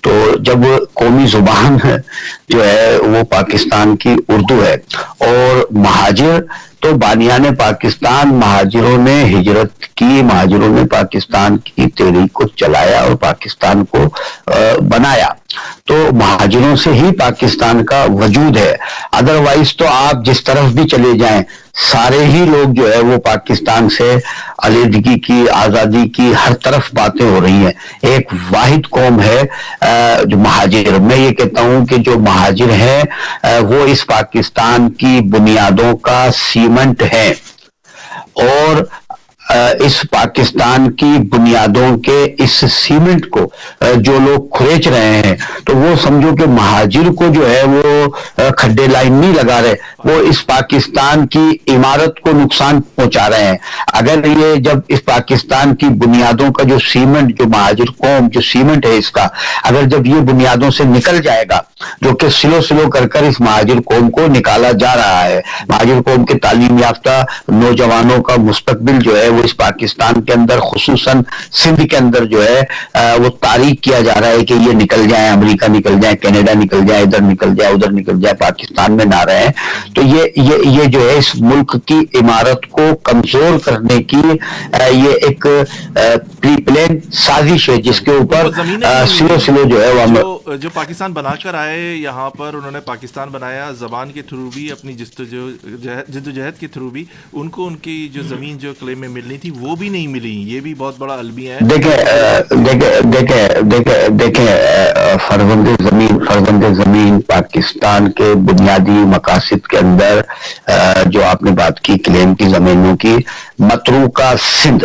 تو جب قومی زبان جو ہے وہ پاکستان کی اردو ہے اور مہاجر تو بانیان پاکستان مہاجروں نے ہجرت کی, مہاجروں نے پاکستان کی تحریک کو چلایا اور پاکستان کو بنایا. تو مہاجروں سے ہی پاکستان کا وجود ہے. ادروائز تو آپ جس طرف بھی چلے جائیں سارے ہی لوگ جو ہے وہ پاکستان سے علیحدگی کی, آزادی کی ہر طرف باتیں ہو رہی ہیں. ایک واحد قوم ہے جو مہاجر. میں یہ کہتا ہوں کہ جو مہاجر ہیں وہ اس پاکستان کی بنیادوں کا سیمنٹ ہے اور اس پاکستان کی بنیادوں کے اس سیمنٹ کو جو لوگ کھریچ رہے ہیں تو وہ سمجھو کہ مہاجر کو جو ہے وہ کھڈے لائن نہیں لگا رہے, وہ اس پاکستان کی عمارت کو نقصان پہنچا رہے ہیں. اگر یہ جب اس پاکستان کی بنیادوں کا جو سیمنٹ, جو مہاجر قوم جو سیمنٹ ہے اس کا, اگر جب یہ بنیادوں سے نکل جائے گا, جو کہ سلو کر اس مہاجر قوم کو نکالا جا رہا ہے, مہاجر قوم کے تعلیم یافتہ نوجوانوں کا مستقبل جو ہے وہ اس پاکستان کے اندر خصوصاً سندھ کے اندر جو ہے وہ تاریخ کیا جا رہا ہے کہ یہ نکل جائیں, امریکہ نکل جائیں, کینیڈا نکل جائے, ادھر نکل جائے, ادھر نکل جائے, پاکستان میں نہ رہے. تو یہ جو ہے اس ملک کی عمارت کو کمزور کرنے کی یہ ایک پری پلان سازش ہے جس کے اوپر سلو جو ہے جو پاکستان بنا کر آئے یہاں پر, انہوں نے پاکستان بنایا زبان کے تھرو بھی, اپنی جدوجہد کے تھرو بھی. ان کو ان کی جو زمین جو کلیم میں ملنی تھی وہ بھی نہیں ملی. یہ بھی بہت بڑا المیہ ہے. دیکھیں فرزند زمین پاکستان کے بنیادی مقاصد کے اندر جو آپ نے بات کی کلیم کی زمینوں کی, متروکہ سندھ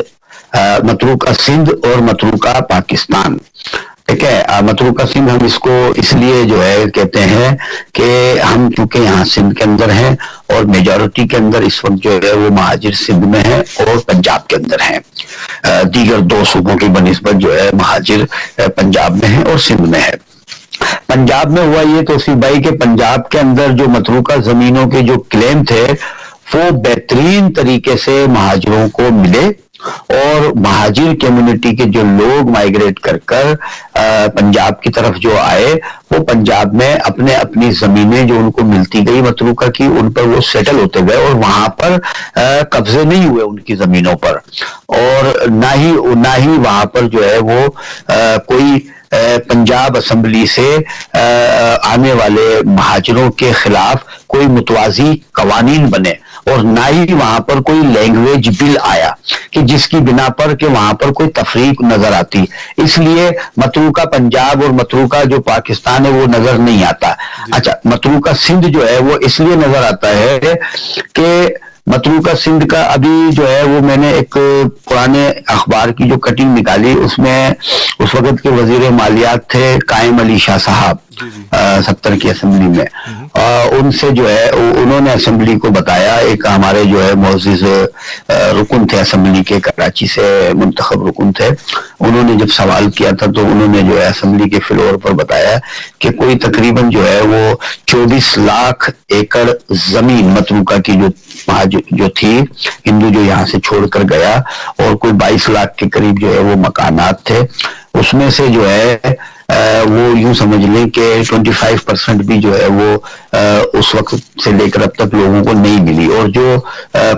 اور متروکہ پاکستان. ٹھیک ہے, متروکہ سندھ ہم اس کو اس لیے جو ہے کہتے ہیں کہ ہم چونکہ یہاں سندھ کے اندر ہیں اور میجورٹی کے اندر اس وقت جو ہے وہ مہاجر سندھ میں ہیں اور پنجاب کے اندر ہیں. دیگر دو صوبوں کی بنسبت جو ہے مہاجر پنجاب میں ہیں اور سندھ میں ہے. پنجاب میں ہوا یہ توصیف بھائی کہ پنجاب کے اندر جو متروکہ زمینوں کے جو کلیم تھے وہ بہترین طریقے سے مہاجروں کو ملے اور مہاجر کمیونٹی کے جو لوگ مائیگریٹ کر پنجاب کی طرف جو آئے وہ پنجاب میں اپنی زمینیں جو ان کو ملتی گئی متروکہ کی, ان پر وہ سیٹل ہوتے گئے اور وہاں پر قبضے نہیں ہوئے ان کی زمینوں پر, اور نہ ہی وہاں پر جو ہے وہ کوئی پنجاب اسمبلی سے آنے والے مہاجروں کے خلاف کوئی متوازی قوانین بنے, اور نہ ہی وہاں پر کوئی لینگویج بل آیا کہ جس کی بنا پر کہ وہاں پر کوئی تفریق نظر آتی. اس لیے متروکہ پنجاب اور متروکہ جو پاکستان ہے وہ نظر نہیں آتا. اچھا, متروکہ سندھ جو ہے وہ اس لیے نظر آتا ہے کہ متروکہ سندھ کا ابھی جو ہے وہ میں نے ایک پرانے اخبار کی جو کٹنگ نکالی, اس میں اس وقت کے وزیر مالیات تھے قائم علی شاہ صاحب. جی جی 70 کی اسمبلی میں. ان سے جو ہے انہوں نے اسمبلی کو بتایا, ایک ہمارے جو ہے معزز رکن تھے اسمبلی کے, کراچی سے منتخب رکن تھے, انہوں نے جب سوال کیا تھا تو انہوں نے جو ہے اسمبلی کے فلور پر بتایا کہ کوئی تقریباً جو ہے وہ 24 لاکھ ایکڑ زمین متروکہ کی جو تھی, ہندو جو یہاں سے چھوڑ کر گیا, اور کوئی 22 لاکھ کے قریب جو ہے وہ مکانات تھے, اس میں سے جو ہے وہ یوں سمجھ لیں کہ 25% بھی جو ہے وہ اس وقت سے لے کر اب تک لوگوں کو نہیں ملی, اور جو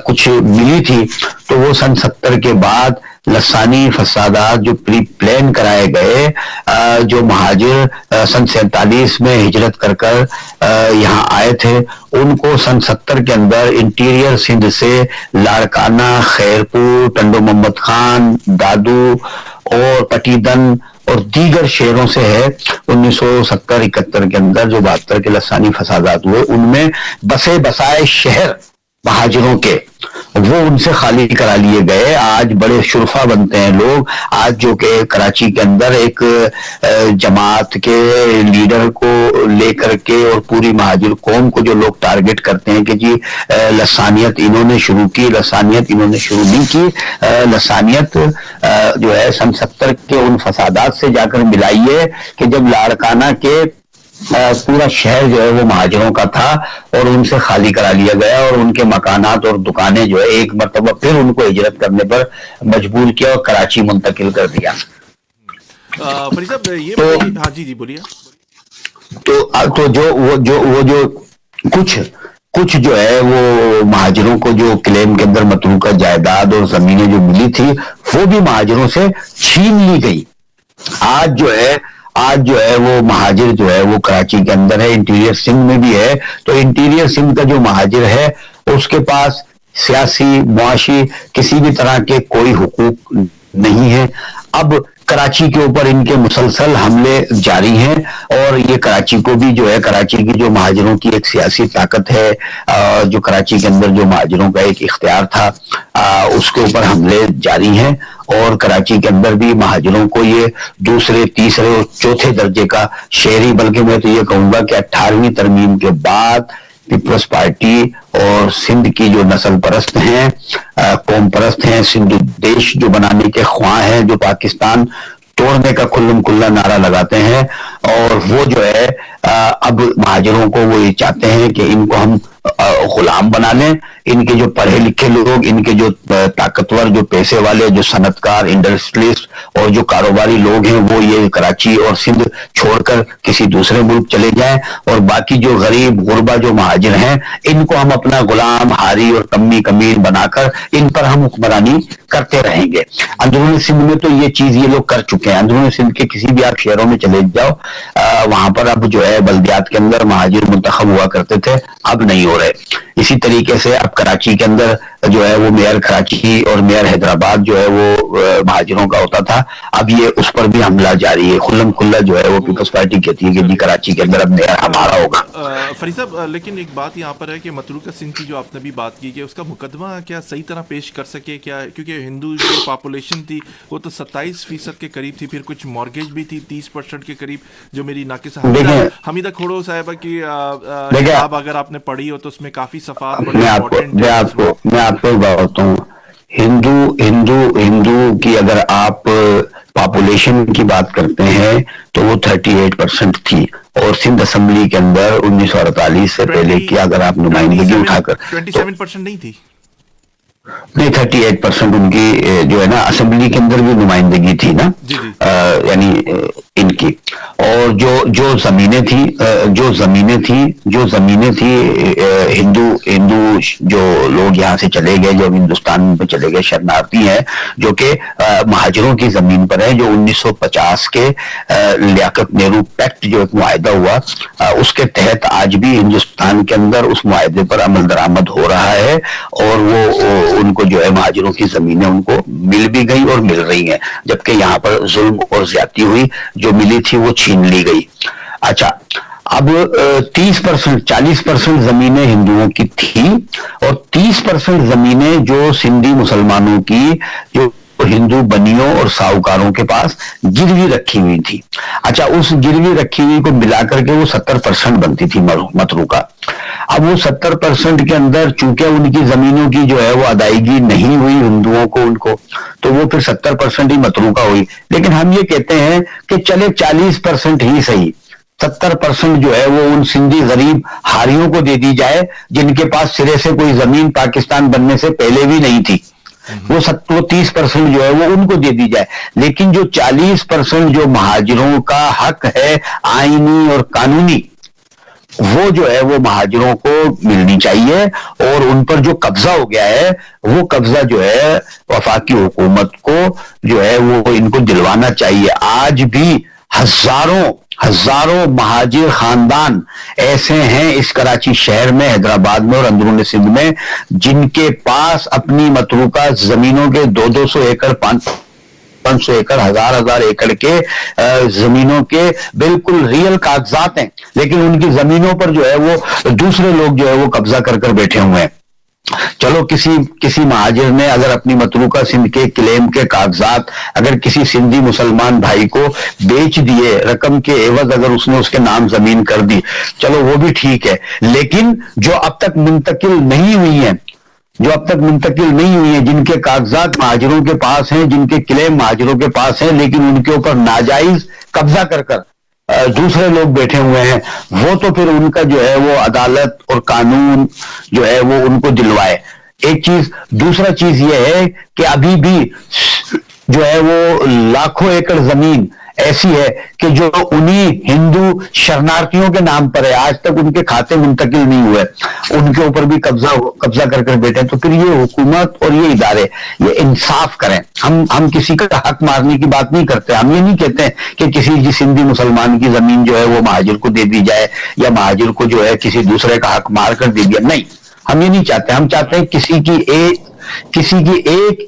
کچھ ملی تھی تو وہ سن 70 کے بعد لسانی فسادات جو پری پلان کرائے گئے, جو مہاجر سن 47 میں ہجرت کر کر یہاں آئے تھے, ان کو سن 70 کے اندر انٹیریئر سندھ سے لاڑکانہ, خیرپور, ٹنڈو محمد خان, دادو اور پٹیدن اور دیگر شہروں سے ہے 1970-71 کے اندر جو 72 کے لسانی فسادات ہوئے, ان میں بسے بسائے شہر مہاجروں کے وہ ان سے خالی کرا لیے گئے. آج بڑے شرفا بنتے ہیں لوگ, آج جو کہ کراچی کے اندر ایک جماعت کے لیڈر کو لے کر کے اور پوری مہاجر قوم کو جو لوگ ٹارگٹ کرتے ہیں کہ جی لسانیت انہوں نے شروع کی, لسانیت انہوں نے شروع نہیں کی, لسانیت جو ہے سن 70 کے ان فسادات سے جا کر ملائیے کہ جب لاڑکانہ کے پورا شہر جو ہے وہ مہاجروں کا تھا اور ان سے خالی کرا لیا گیا, اور ان کے مکانات اور دکانیں جو ہے ایک مرتبہ پھر ان کو ہجرت کرنے پر مجبور کیا اور کراچی منتقل کر دیا. فرید صاحب یہ بتائیے, ہاں جی جی بولیے. تو جو کچھ جو ہے وہ مہاجروں کو جو کلیم کے اندر متروکہ جائیداد اور زمینیں جو ملی تھی وہ بھی مہاجروں سے چھین لی گئی. آج جو ہے وہ مہاجر جو ہے وہ کراچی کے اندر ہے, انٹیریئر سندھ میں بھی ہے, تو انٹیریئر سندھ کا جو مہاجر ہے اس کے پاس سیاسی معاشی کسی بھی طرح کے کوئی حقوق نہیں ہے. اب کراچی کے اوپر ان کے مسلسل حملے جاری ہیں, اور یہ کراچی کو بھی جو ہے, کراچی کی جو مہاجروں کی ایک سیاسی طاقت ہے, جو کراچی کے اندر جو مہاجروں کا ایک اختیار تھا, اس کے اوپر حملے جاری ہیں, اور کراچی کے اندر بھی مہاجروں کو یہ دوسرے, تیسرے اور چوتھے درجے کا شہری, بلکہ میں تو یہ کہوں گا کہ 18ویں ترمیم کے بعد پیپلز پارٹی اور سندھ کی جو نسل پرست ہیں, قوم پرست ہیں, سندھ دیش جو بنانے کے خواہاں ہیں, جو پاکستان توڑنے کا کلم کلا نعرہ لگاتے ہیں, اور وہ جو ہے اب مہاجروں کو وہ یہ چاہتے ہیں کہ ان کو ہم غلام بنا لیں. ان کے جو پڑھے لکھے لوگ, ان کے جو طاقتور, جو پیسے والے, جو صنعت کار, انڈسٹریلسٹ اور جو کاروباری لوگ ہیں, وہ یہ کراچی اور سندھ چھوڑ کر کسی دوسرے ملک چلے جائیں, اور باقی جو غریب غربا جو مہاجر ہیں ان کو ہم اپنا غلام, ہاری اور کمی کمین بنا کر ان پر ہم حکمرانی کرتے رہیں گے. اندرون سندھ میں تو یہ چیز یہ لوگ کر چکے ہیں. اندرون سندھ کے کسی بھی آپ شہروں میں چلے جاؤ, وہاں پر اب جو ہے بلدیات کے اندر مہاجر منتخب ہوا کرتے تھے, اب نہیں ہو رہے. اسی طریقے سے اب کراچی کے اندر جو ہے وہ میئر کراچی اور میئر حیدرآباد جو ہے وہ مہاجروں کا ہوتا تھا, اب یہ اس پر بھی حملہ جاری ہے. کھلم کھلا جو ہے وہ پیپلز پارٹی کہتی ہے کہ جی کراچی کے اندر اب میئر ہمارا ہوگا. فرید صاحب لیکن ایک بات یہاں پر ہے کہ متروکہ سندھ کی جو آپ نے بھی بات کی کہ اس کا مقدمہ کیا صحیح طرح پیش کر سکے کیا, کیونکہ ہندو جو پاپولیشن تھی وہ تو 27% کے قریب تھی, پھر کچھ مارگیج بھی تھی 30% کے قریب, جو میری ناقص حمیدہ کھوڑو صاحبہ کی کتاب اگر آپ نے پڑھی ہو تو اس میں کافی صفحات میں آپ کو بتاتا ہوں. ہندو کی اگر آپ پاپولیشن کی بات کرتے ہیں تو وہ 38% تھی, اور سندھ اسمبلی کے اندر 1948 سے پہلے کی اگر آپ نمائندگی اٹھا کر 27% نہیں تھی, نہیں 38% ان کی جو ہے نا اسمبلی کے اندر بھی نمائندگی تھی نا, یعنی ان کی. اور جو زمینیں تھی ہندو جو لوگ یہاں سے چلے گئے, جو ہندوستان میں چلے گئے, شرنارتی ہیں جو کہ مہاجروں کی زمین پر ہے, جو 1950 کے لیاقت نہرو پیکٹ جو ایک معاہدہ ہوا, اس کے تحت آج بھی ہندوستان کے اندر اس معاہدے پر عمل درآمد ہو رہا ہے, اور وہ ان کو جو ہے مہاجروں کی زمینیں ان کو مل بھی گئی اور مل رہی ہیں, جبکہ یہاں پر ظلم اور زیادتی ہوئی, جو ملی تھی وہ چھین لی گئی. اچھا, اب 40% زمینیں ہندوؤں کی تھی, اور 30% زمینیں جو سندھی مسلمانوں کی جو ہندو بنیوں اور ساہوکاروں کے پاس گروی رکھی ہوئی تھی. اچھا, اس گروی رکھی ہوئی کو ملا کر کے وہ 70% بنتی تھی متروکہ. اب وہ 70% کے اندر چونکہ ان کی زمینوں کی جو ہے وہ ادائیگی نہیں ہوئی ہندوؤں کو, ان کو, تو وہ پھر 70% ہی متروکہ ہوئی. لیکن ہم یہ کہتے ہیں کہ چلے 40% ہی صحیح, 70% جو ہے وہ ان سندھی غریب ہاریوں کو دے دی جائے جن کے پاس سرے سے کوئی زمین پاکستان بننے سے پہلے بھی نہیں تھی. وہ 30% جو ہے وہ ان کو دے دی جائے. لیکن جو 40% جو مہاجروں کا حق ہے آئینی اور قانونی, وہ جو ہے وہ مہاجروں کو ملنی چاہیے. اور ان پر جو قبضہ ہو گیا ہے وہ قبضہ جو ہے وفاقی حکومت کو جو ہے وہ ان کو دلوانا چاہیے. آج بھی ہزاروں مہاجر خاندان ایسے ہیں اس کراچی شہر میں, حیدرآباد میں اور اندرون سندھ میں, جن کے پاس اپنی متروکہ زمینوں کے 200 ایکڑ 500 ایکڑ 1000 ایکڑ کے زمینوں کے بالکل ریئل کاغذات ہیں, لیکن ان کی زمینوں پر جو ہے وہ دوسرے لوگ جو ہے وہ قبضہ کر بیٹھے ہوئے ہیں. چلو کسی مہاجر نے اگر اپنی متروکہ سندھ کے کلیم کے کاغذات اگر کسی سندھی مسلمان بھائی کو بیچ دیے, رقم کے عوض اگر اس نے اس کے نام زمین کر دی, چلو وہ بھی ٹھیک ہے. لیکن جو اب تک منتقل نہیں ہوئی ہیں, جن کے کاغذات مہاجروں کے پاس ہیں, جن کے کلیم مہاجروں کے پاس ہیں, لیکن ان کے اوپر ناجائز قبضہ کر دوسرے لوگ بیٹھے ہوئے ہیں, وہ تو پھر ان کا جو ہے وہ عدالت اور قانون جو ہے وہ ان کو دلوائے. ایک چیز. دوسرا چیز یہ ہے کہ ابھی بھی جو ہے وہ لاکھوں ایکڑ زمین ایسی ہے کہ جو انہی ہندو شرنارتھیوں کے نام پر ہے, آج تک ان کے کھاتے منتقل نہیں ہوئے, ان کے اوپر بھی قبضہ کر بیٹھے. تو پھر یہ حکومت اور یہ ادارے یہ انصاف کریں. ہم کسی کا حق مارنے کی بات نہیں کرتے. ہم یہ نہیں کہتے کہ کسی سندھی مسلمان کی زمین جو ہے وہ مہاجر کو دے دی جائے یا مہاجر کو جو ہے کسی دوسرے کا حق مار کر دے دیا. نہیں, ہم یہ نہیں چاہتے. ہم چاہتے ہیں کسی کی ایک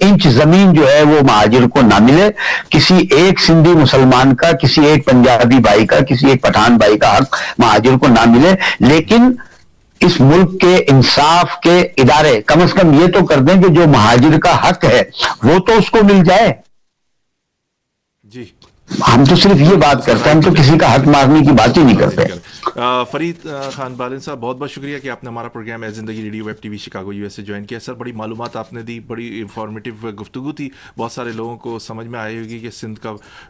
انچ زمین جو ہے وہ مہاجر کو نہ ملے, کسی ایک سندھی مسلمان کا, کسی ایک پنجابی بھائی کا, کسی ایک پٹھان بھائی کا حق مہاجر کو نہ ملے. لیکن اس ملک کے انصاف کے ادارے کم از کم یہ تو کر دیں کہ جو مہاجر کا حق ہے وہ تو اس کو مل جائے. جی, ہم تو صرف یہ بات کرتے ہیں, ہم تو کسی کا حق مارنے کی بات ہی نہیں کرتے. فرید خان بالن صاحب, بہت بہت شکریہ کہ آپ نے ہمارا پروگرام اے زندگی radio web T V Chicago USA سے جوائن کیا. سر, بڑی معلومات آپ نے دی, بڑی انفارمیٹیو گفتگو تھی. بہت سارے لوگوں کو سمجھ میں آئی ہوگی کہ سندھ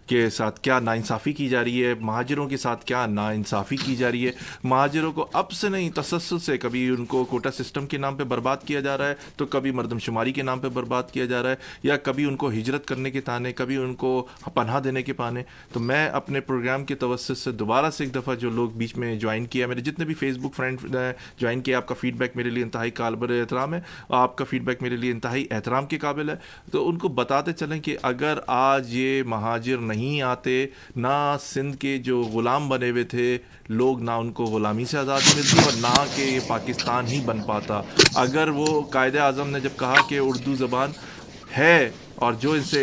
کے ساتھ کیا ناانصافی کی جا رہی ہے, مہاجروں کے ساتھ کیا ناانصافی کی جا رہی ہے. مہاجروں کو اب سے نہیں, تسلسل سے, کبھی ان کو کوٹا سسٹم کے نام پہ برباد کیا جا رہا ہے, تو کبھی مردم شماری کے نام پہ برباد کیا جا رہا ہے, یا کبھی ان کو ہجرت کرنے کے تانے, کبھی ان کو پناہ دینے کے پانے. تو میں اپنے پروگرام کے توسط سے دوبارہ سے ایک دفعہ جو لوگ بیچ میں جوائن کیا, میرے جتنے بھی فیس بک فرینڈ جوائن کیا, آپ کا فیڈ بیک میرے لیے انتہائی قابل احترام ہے, آپ کا فیڈ بیک میرے لیے انتہائی احترام کے قابل ہے. تو ان کو بتاتے چلیں کہ اگر آج یہ مہاجر نہیں آتے, نہ سندھ کے جو غلام بنے ہوئے تھے لوگ, نہ ان کو غلامی سے آزادی ملتی اور نہ کہ یہ پاکستان ہی بن پاتا. اگر وہ قائد اعظم نے جب کہا کہ اردو زبان ہے اور جو اس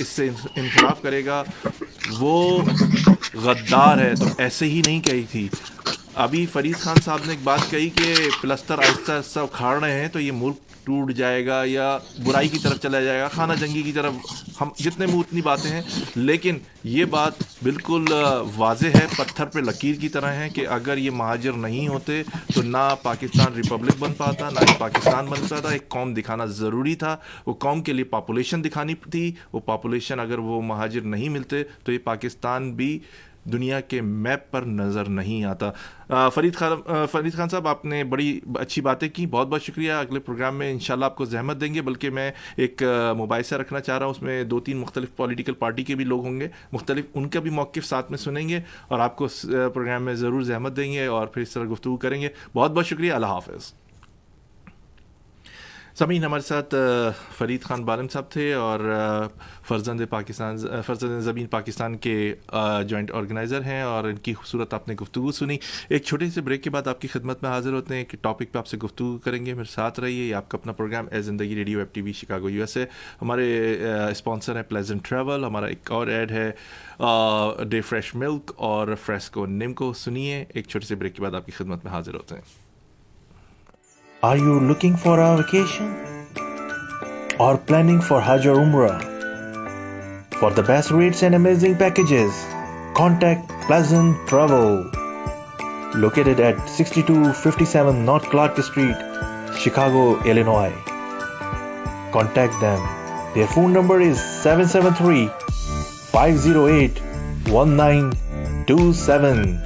سے انحراف کرے گا وہ غدار ہے, تو ایسے ہی نہیں کہی تھی. ابھی فرید خان صاحب نے ایک بات کہی کہ پلستر آہستہ آہستہ اکھاڑ رہے ہیں تو یہ ملک ٹوٹ جائے گا یا برائی کی طرف چلا جائے گا, خانہ جنگی کی طرف. ہم جتنے منہ اتنی باتیں ہیں, لیکن یہ بات بالکل واضح ہے, پتھر پہ لکیر کی طرح ہے کہ اگر یہ مہاجر نہیں ہوتے تو نہ پاکستان ریپبلک بن پاتا, نہ ہی پاکستان بن پاتا. ایک قوم دکھانا ضروری تھا, وہ قوم کے لیے پاپولیشن دکھانی تھی. وہ پاپولیشن, اگر وہ مہاجر نہیں ملتے تو یہ پاکستان بھی دنیا کے میپ پر نظر نہیں آتا. فرید خان صاحب, آپ نے بڑی اچھی باتیں کی, بہت بہت شکریہ. اگلے پروگرام میں انشاءاللہ آپ کو زحمت دیں گے, بلکہ میں ایک مباحثہ رکھنا چاہ رہا ہوں, اس میں 2-3 مختلف پولیٹیکل پارٹی کے بھی لوگ ہوں گے, مختلف ان کا بھی موقف ساتھ میں سنیں گے اور آپ کو پروگرام میں ضرور زحمت دیں گے اور پھر اس طرح گفتگو کریں گے. بہت بہت شکریہ, اللہ حافظ. سامعین, ہمارے ساتھ فرید خان بالن صاحب تھے اور فرزند زمین پاکستان کے جوائنٹ آرگنائزر ہیں, اور ان کی خوبصورت آپ نے گفتگو سنی. ایک چھوٹے سے بریک کے بعد آپ کی خدمت میں حاضر ہوتے ہیں, ایک ٹاپک پہ آپ سے گفتگو کریں گے. میرے ساتھ رہیے. یہ آپ کا اپنا پروگرام اے زندگی radio web T V Chicago USA. ہمارے اسپانسر ہیں پلیزنٹ ٹریول. ہمارا ایک اور ایڈ ہے ڈے فریش ملک اور فریسکو نیم کو. سنیے, ایک چھوٹے سے بریک کے بعد آپ کی خدمت میں حاضر ہوتے ہیں. Are you looking for a vacation or planning for Hajj or Umrah? For the best rates and amazing packages, contact Pleasant Travel. Located at 6257 North Clark Street, Chicago, Illinois. Contact them. Their phone number is 773-508-1927.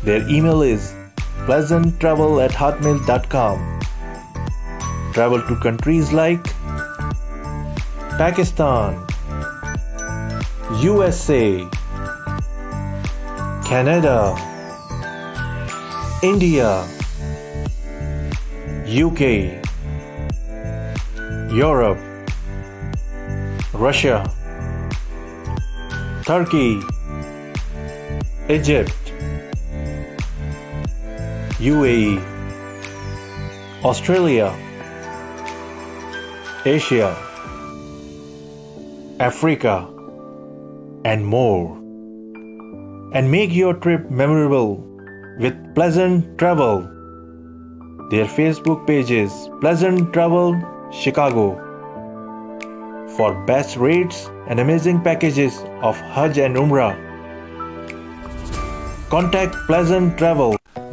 Their email is pleasanttravel@hotmail.com. Travel to countries like Pakistan, USA, Canada, India, UK, Europe, Russia, Turkey, Egypt, UAE, Australia, Asia, Africa, and more. And make your trip memorable with Pleasant Travel. Their Facebook page is Pleasant Travel Chicago. For best rates and amazing packages of Hajj and Umrah, contact Pleasant Travel.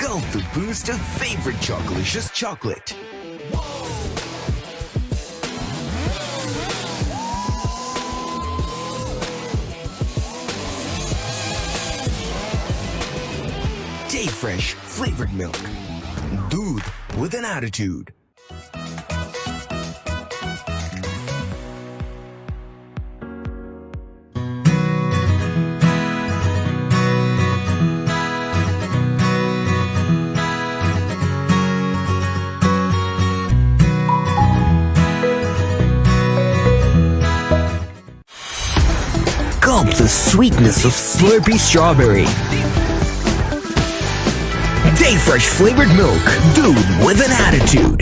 Gulp the boost of favorite Chocolicious chocolate. Day-fresh flavored milk. Doodh with an attitude. Gulp the sweetness of Slurpee strawberry. Day-fresh flavored milk. Doodh with an attitude.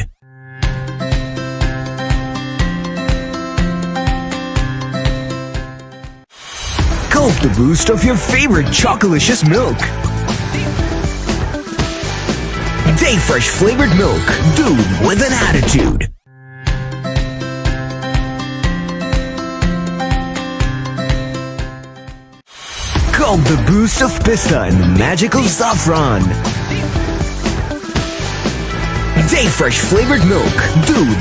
Gulp the boost of your favorite Chocolicious milk. Day-fresh flavored milk. Doodh with an attitude. Gulp the boost of pista and the magical saffron. Day-fresh flavored milk. Doodh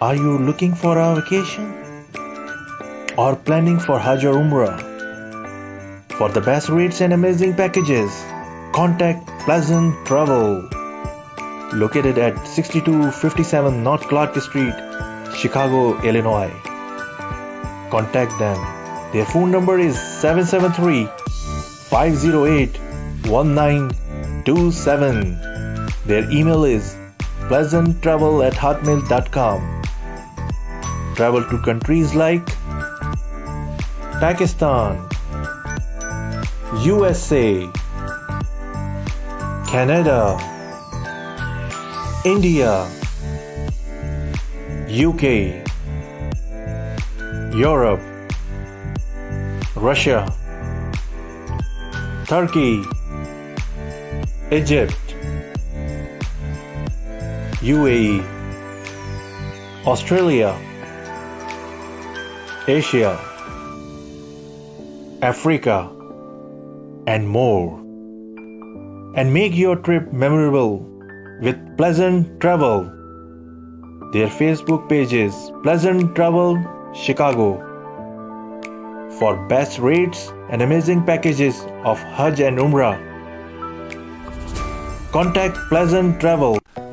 Are you looking for a vacation or planning for Hajj or Umrah? For the best rates and amazing packages, contact Pleasant Travel. Located at 6257 North Clark Street, Chicago, Illinois. Contact them. Their phone number is 773-508-1927. Their email is pleasanttravel@hotmail.com. Travel to countries like Pakistan, USA, Canada, India, UK, Europe, Russia, Turkey, Egypt, UAE, Australia, Asia, Africa, and more. And make your trip memorable with Pleasant Travel. Their Facebook page is Pleasant Travel Chicago. For best rates and amazing packages of Hajj and Umrah, contact Pleasant Travel.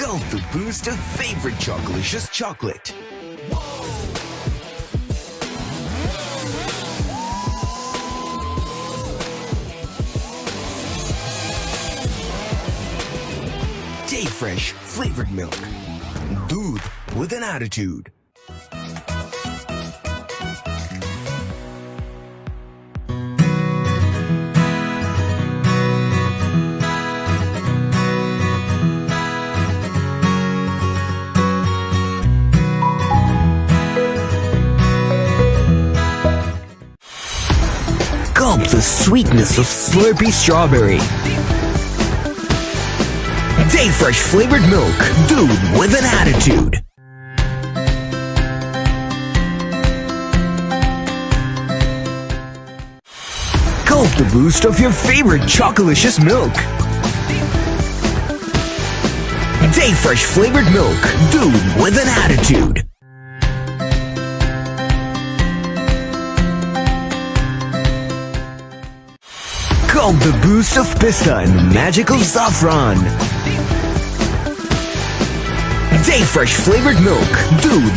Gulp the boost of favorite Chocolicious chocolate. Day fresh flavored milk. Doodh with an attitude. Gulp the sweetness of Slurpee strawberry. Day fresh flavored milk. Doodh with an attitude. Gulp the boost of your favorite Chocolicious milk. Day fresh flavored milk. Doodh with an attitude. Gulp the boost of pista and magical saffron. Day fresh flavored milk. Doodh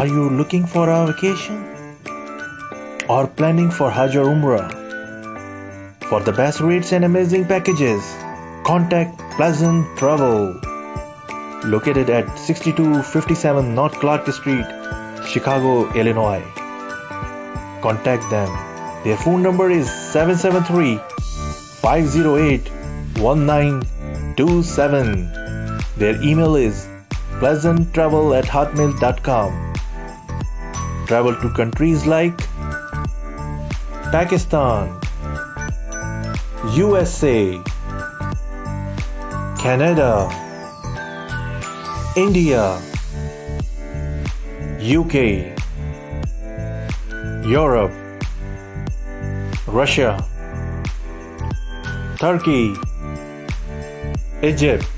Are you looking for a vacation or planning for Hajj or Umrah? For the best rates and amazing packages, contact Pleasant Travel. Located at 6257 North Clark Street, Chicago, Illinois. Contact them. Their phone number is 773-508-1927. Their email is pleasanttravel@hotmail.com. Travel to countries like Pakistan, USA, Canada, India, UK, Europe, Russia, Turkey, Egypt,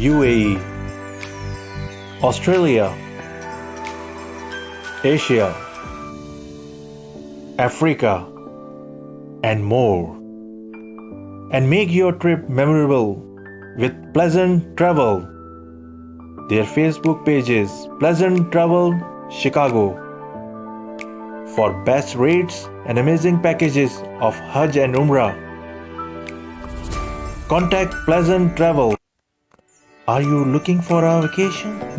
UAE, Australia, Asia, Africa, and more. And make your trip memorable with Pleasant Travel. Their Facebook page is Pleasant Travel Chicago. For best rates and amazing packages of Hajj and Umrah, contact Pleasant Travel. Are you looking for a vacation?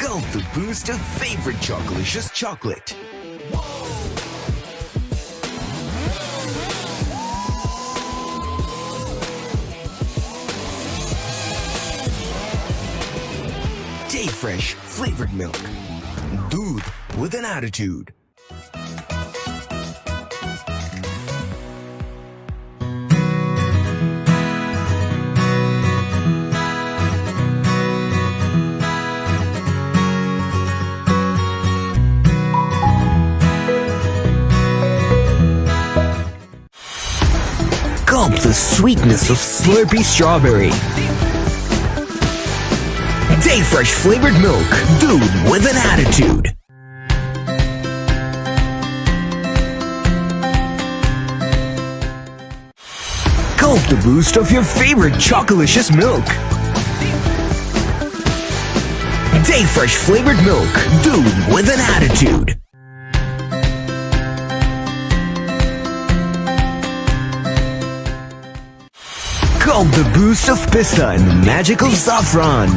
Gulp the boost of favorite Chocolicious chocolate. Day fresh flavored milk. Doodh with an attitude. the sweetness of Slurpee strawberry. Day Fresh flavored milk. Dude with an attitude. Gulp the boost of your favorite chocolicious milk. Day Fresh flavored milk. Dude with an attitude. Gulp the boost of pista and the magic of saffron.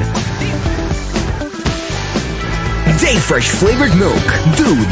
Day Fresh flavored milk. Dude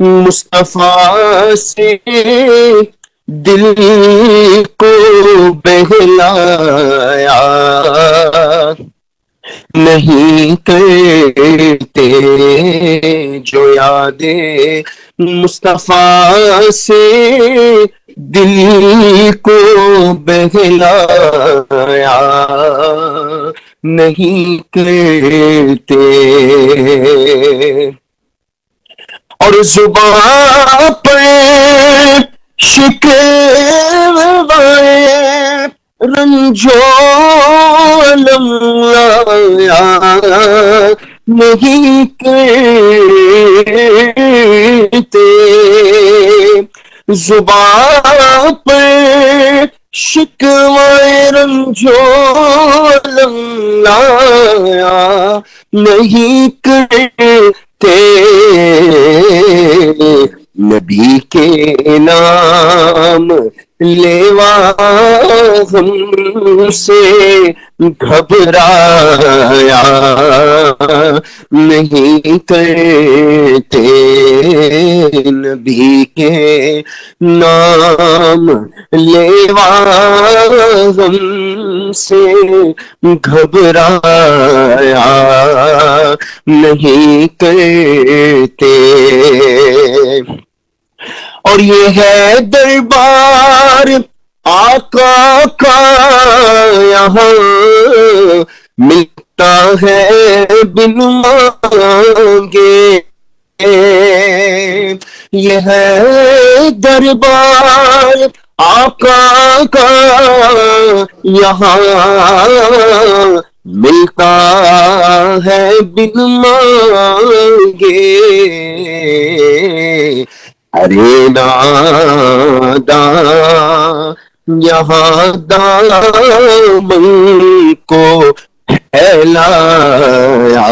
مصطفیٰ سے دل کو بہلایا نہیں کرتے جو یادیں مصطفیٰ سے دل کو بہلایا نہیں کرتے اور زبان پر شکوائے رنجو علم لایا نہیں کرتے زبان پر شکوائے رنجو علم لایا نہیں کرتے نبی کے نام لیوا ہم سے گھبرایا نہیں کرتے نبی کے نام لیوا ہم سے گھبرایا نہیں کرتے اور یہ ہے دربار آقا کا یہاں ملتا ہے بن مانگے یہ ہے دربار آقا کا یہاں ملتا ہے بن مانگے ارے ناداں یہاں دامن کو پھیلایا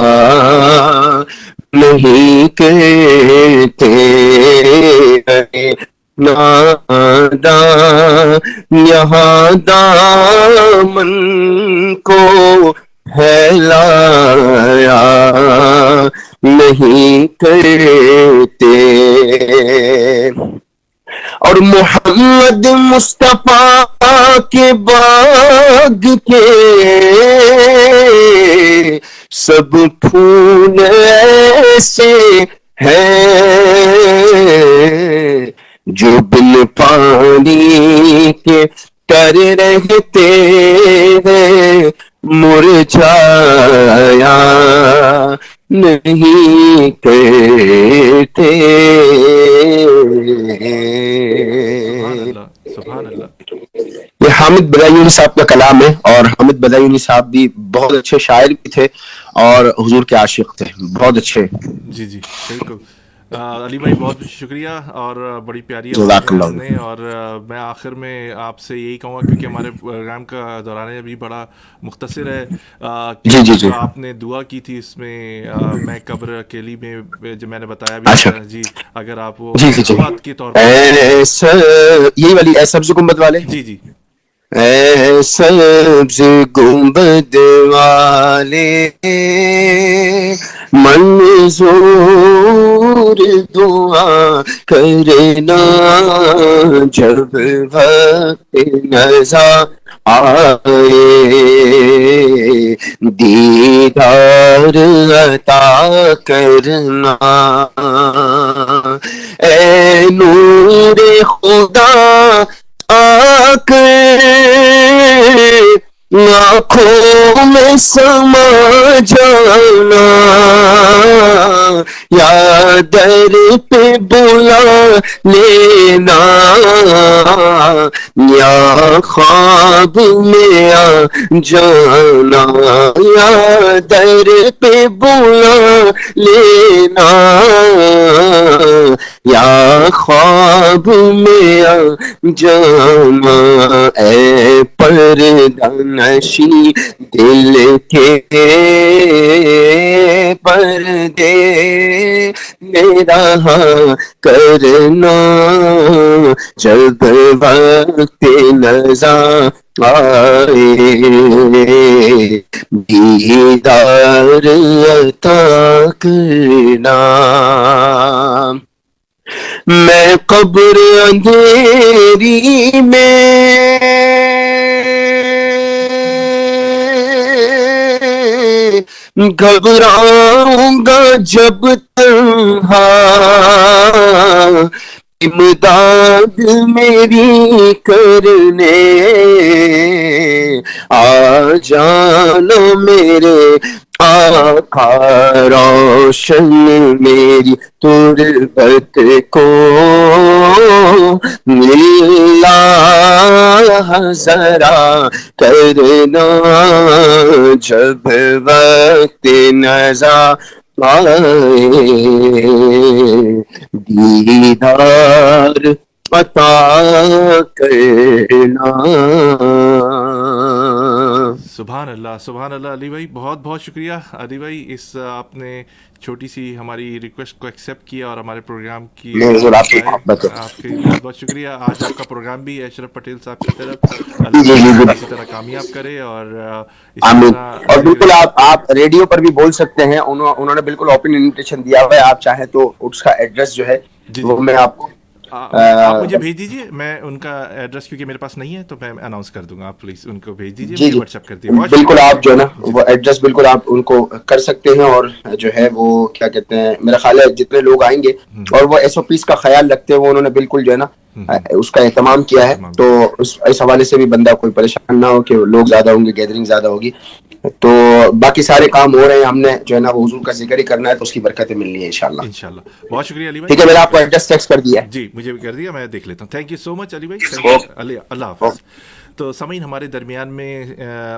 نہیں کرتے ارے ناداں یہاں دامن کو پھیلایا نہیں کرتے اور محمد مصطفیٰ کے باغ کے سب پھول ایسے ہیں جو بن پانی کے تر رہتے ہیں مرجھایا نہیں کرتے سبحان اللہ. یہ حامد بدایونی صاحب کا کلام ہے اور حامد بدایونی صاحب بھی بہت اچھے شاعر بھی تھے اور حضور کے عاشق تھے بہت اچھے. جی جی بالکل. علی بھائی بہت شکریہ اور بڑی پیاری جزاک اللہ. نے اور میں آخر میں آپ سے یہی کہوں گا کیونکہ ہمارے پروگرام کا دوران ابھی بڑا مختصر ہے جی جی جی آپ نے دعا کی تھی اس میں میں قبر اکیلی میں جو میں نے بتایا اچھا جی اگر آپ وہ جی جی جی دعا کے طور پر یہی والی اے سبز گنبد والے جی جی اے سبز گنبد والے منظور دعا کرنا جب وقت نظر آئے دیدار عطا کرنا اے نور خدا آ کر آنکھوں میں سما جانا یا در پہ بلا لینا یا خواب میں آ جانا یا در پہ بلا لینا یا خواب میں آ جانا اے پردہ نشی دل کے پردے میرا کرنا جب وقت نظر آئے دیدار عطا کرنا. میں قبر اندھیری میں گھبراؤں گا جب تنہا، امداد میری کرنے آ جانا میرے آقا، روشن میری تربت کو ملا ذرا کرنا، جب وقت نزا آئے دیدار عطا کرنا۔ سبحان اللہ، سبحان اللہ علی بھائی، بہت بہت شکریہ علی بھائی، اس آپ نے چھوٹی سی ہماری ریکویسٹ کو ایکسیپٹ کیا اور ہمارے پروگرام کی آپ کی بہت بہت شکریہ۔ آج آپ کا پروگرام بھی اشرف پٹیل صاحب کی طرف، اللہ تعالیٰ اسی طرح کامیاب کرے اور اسی طرح اور بالکل آپ ریڈیو پر بھی بول سکتے ہیں، انہوں نے بالکل اوپن انویٹیشن دیا ہوا ہے، آپ چاہیں تو اس کا ایڈریس جو ہے وہ میں آپ کو آپ مجھے بھیج دیجیے، میں ان کا ایڈریس کیونکہ میرے پاس نہیں ہے تو میں اناؤنس کر دوں گا، آپ پلیز ان کو بھیج دیجیے، مجھے واٹس ایپ کر دیجیے۔ بالکل آپ جو ہے نا وہ ایڈریس بالکل آپ ان کو کر سکتے ہیں، اور جو ہے وہ کیا کہتے ہیں، میرا خیال ہے جتنے لوگ آئیں گے اور وہ ایس او پیز کا خیال رکھتے ہیں، وہ انہوں نے بالکل جو ہے نا اس کا اہتمام کیا ہے، تو اس حوالے سے بھی بندہ کوئی پریشان نہ ہو کہ لوگ زیادہ ہوں گے، گیدرنگ زیادہ ہوگی، تو باقی سارے کام ہو رہے ہیں، ہم نے جو ہے نا وہ حضور کا ذکر ہی کرنا ہے، تو اس کی برکتیں ملنی ہے انشاءاللہ۔ انشاءاللہ، بہت شکریہ علی بھائی۔ ٹھیک ہے، میں نے آپ کو ایڈریس ٹیکسٹ کر دیا ہے۔ جی مجھے بھی کر دیا، میں دیکھ لیتا ہوں۔ تھینک یو سو مچ علی بھائی، اللہ حافظ۔ تو سامعین، ہمارے درمیان میں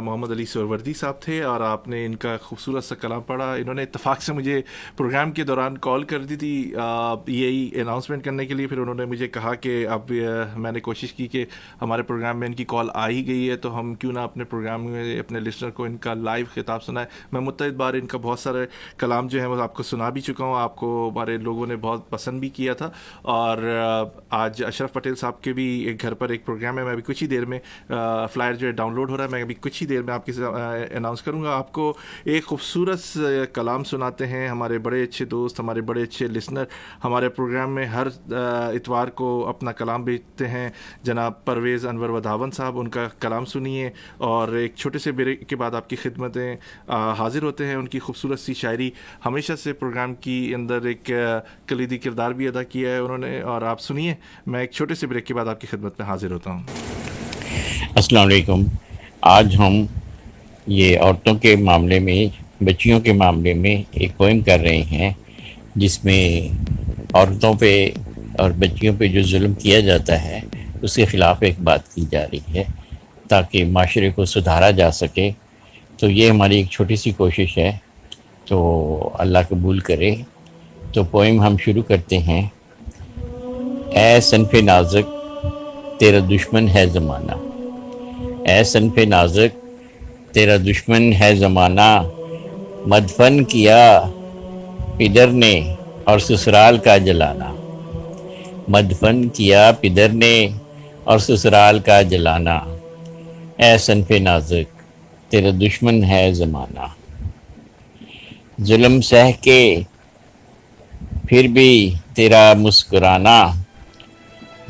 محمد علی سہروردی صاحب تھے اور آپ نے ان کا خوبصورت سا کلام پڑھا۔ انہوں نے اتفاق سے مجھے پروگرام کے دوران کال کر دی تھی یہی اناؤنسمنٹ کرنے کے لیے، پھر انہوں نے مجھے کہا کہ اب میں نے کوشش کی کہ ہمارے پروگرام میں ان کی کال آ ہی گئی ہے تو ہم کیوں نہ اپنے پروگرام میں اپنے لسنر کو ان کا لائیو خطاب سنائے۔ میں متعدد بار ان کا بہت سارے کلام جو ہیں وہ آپ کو سنا بھی چکا ہوں، آپ کو ہمارے لوگوں نے بہت پسند بھی کیا تھا، اور آج اشرف پٹیل صاحب کے بھی ایک گھر پر ایک پروگرام ہے، میں ابھی کچھ ہی دیر میں فلائر جو ہے ڈاؤن لوڈ ہو رہا ہے، میں ابھی کچھ ہی دیر میں آپ کے اناؤنس کروں گا۔ آپ کو ایک خوبصورت کلام سناتے ہیں ہمارے بڑے اچھے دوست، ہمارے بڑے اچھے لسنر، ہمارے پروگرام میں ہر اتوار کو اپنا کلام بھیجتے ہیں جناب پرویز انور ودھاون صاحب، ان کا کلام سنیے، اور ایک چھوٹے سے بریک کے بعد آپ کی خدمتیں حاضر ہوتے ہیں۔ ان کی خوبصورت سی شاعری ہمیشہ سے پروگرام کی اندر ایک کلیدی کردار بھی ادا کیا ہے انہوں نے، اور آپ سنیے، میں ایک چھوٹے سے بریک کے بعد آپ کی خدمت میں حاضر ہوتا ہوں۔ السلام علیکم۔ آج ہم یہ عورتوں کے معاملے میں، بچیوں کے معاملے میں ایک پوئم کر رہے ہیں جس میں عورتوں پہ اور بچیوں پہ جو ظلم کیا جاتا ہے اس کے خلاف ایک بات کی جا رہی ہے تاکہ معاشرے کو سدھارا جا سکے۔ تو یہ ہماری ایک چھوٹی سی کوشش ہے، تو اللہ قبول کرے۔ تو پوئم ہم شروع کرتے ہیں۔ اے صنف نازک تیرا دشمن ہے زمانہ، اے صنف نازک تیرا دشمن ہے زمانہ، مدفن کیا پدر نے اور سسرال کا جلانا، مدفن کیا پدر نے اور سسرال کا جلانا، اے صنف نازک تیرا دشمن ہے زمانہ۔ ظلم سہ کے پھر بھی تیرا مسکرانا،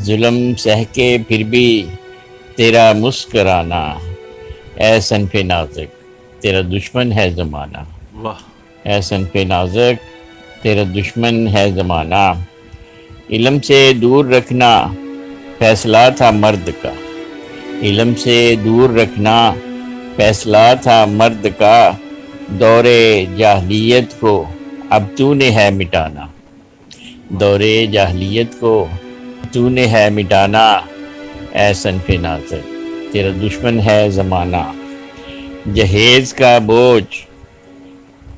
ظلم سہ کے پھر بھی تیرا مسکرانا، اے صنف نازک تیرا دشمن ہے زمانہ، اے صنف نازک تیرا دشمن ہے زمانہ۔ علم سے دور رکھنا فیصلہ تھا مرد کا، علم سے دور رکھنا فیصلہ تھا مرد کا، دور جاہلیت کو اب تو نے ہے مٹانا، دور جاہلیت کو تو نے ہے مٹانا، اے صنف نازک تیرا دشمن ہے زمانہ۔ جہیز کا بوجھ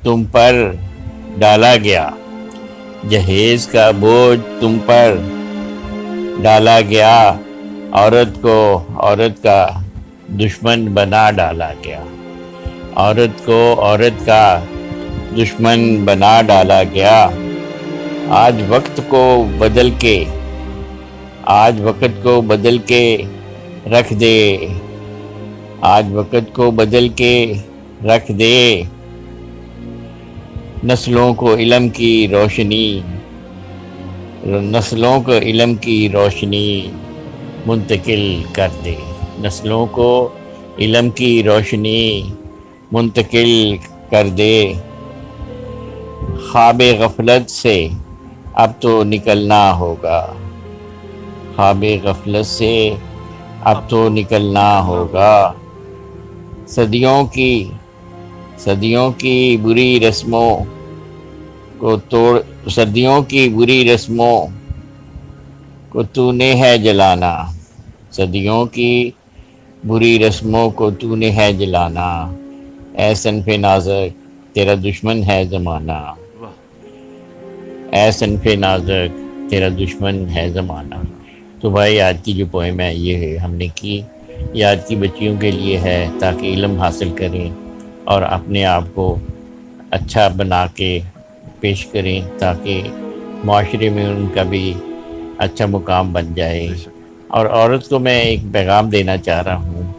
تم پر ڈالا گیا، جہیز کا بوجھ تم پر ڈالا گیا، عورت کو عورت کا دشمن بنا ڈالا گیا، عورت کو عورت کا دشمن بنا ڈالا گیا۔ آج وقت کو بدل کے، آج وقت کو بدل کے رکھ دے، آج وقت کو بدل کے رکھ دے، نسلوں کو علم کی روشنی نسلوں کو علم کی روشنی منتقل کر دے، نسلوں کو علم کی روشنی منتقل کر دے، خواب غفلت سے اب تو نکلنا ہوگا، خواب غفلت سے اب تو نکلنا ہوگا، صدیوں کی بری رسموں کو صدیوں کی بری رسموں کو تو نے ہے جلانا، صدیوں کی بری رسموں کو تو نے ہے جلانا، اے صنف نازک تیرا دشمن ہے زمانہ، اے صنف نازک تیرا دشمن ہے زمانہ۔ تو بھائی آج کی جو پوئم ہے یہ ہم نے کی، یہ آج کی بچیوں کے لیے ہے تاکہ علم حاصل کریں اور اپنے آپ کو اچھا بنا کے پیش کریں تاکہ معاشرے میں ان کا بھی اچھا مقام بن جائے۔ اور عورت کو میں ایک پیغام دینا چاہ رہا ہوں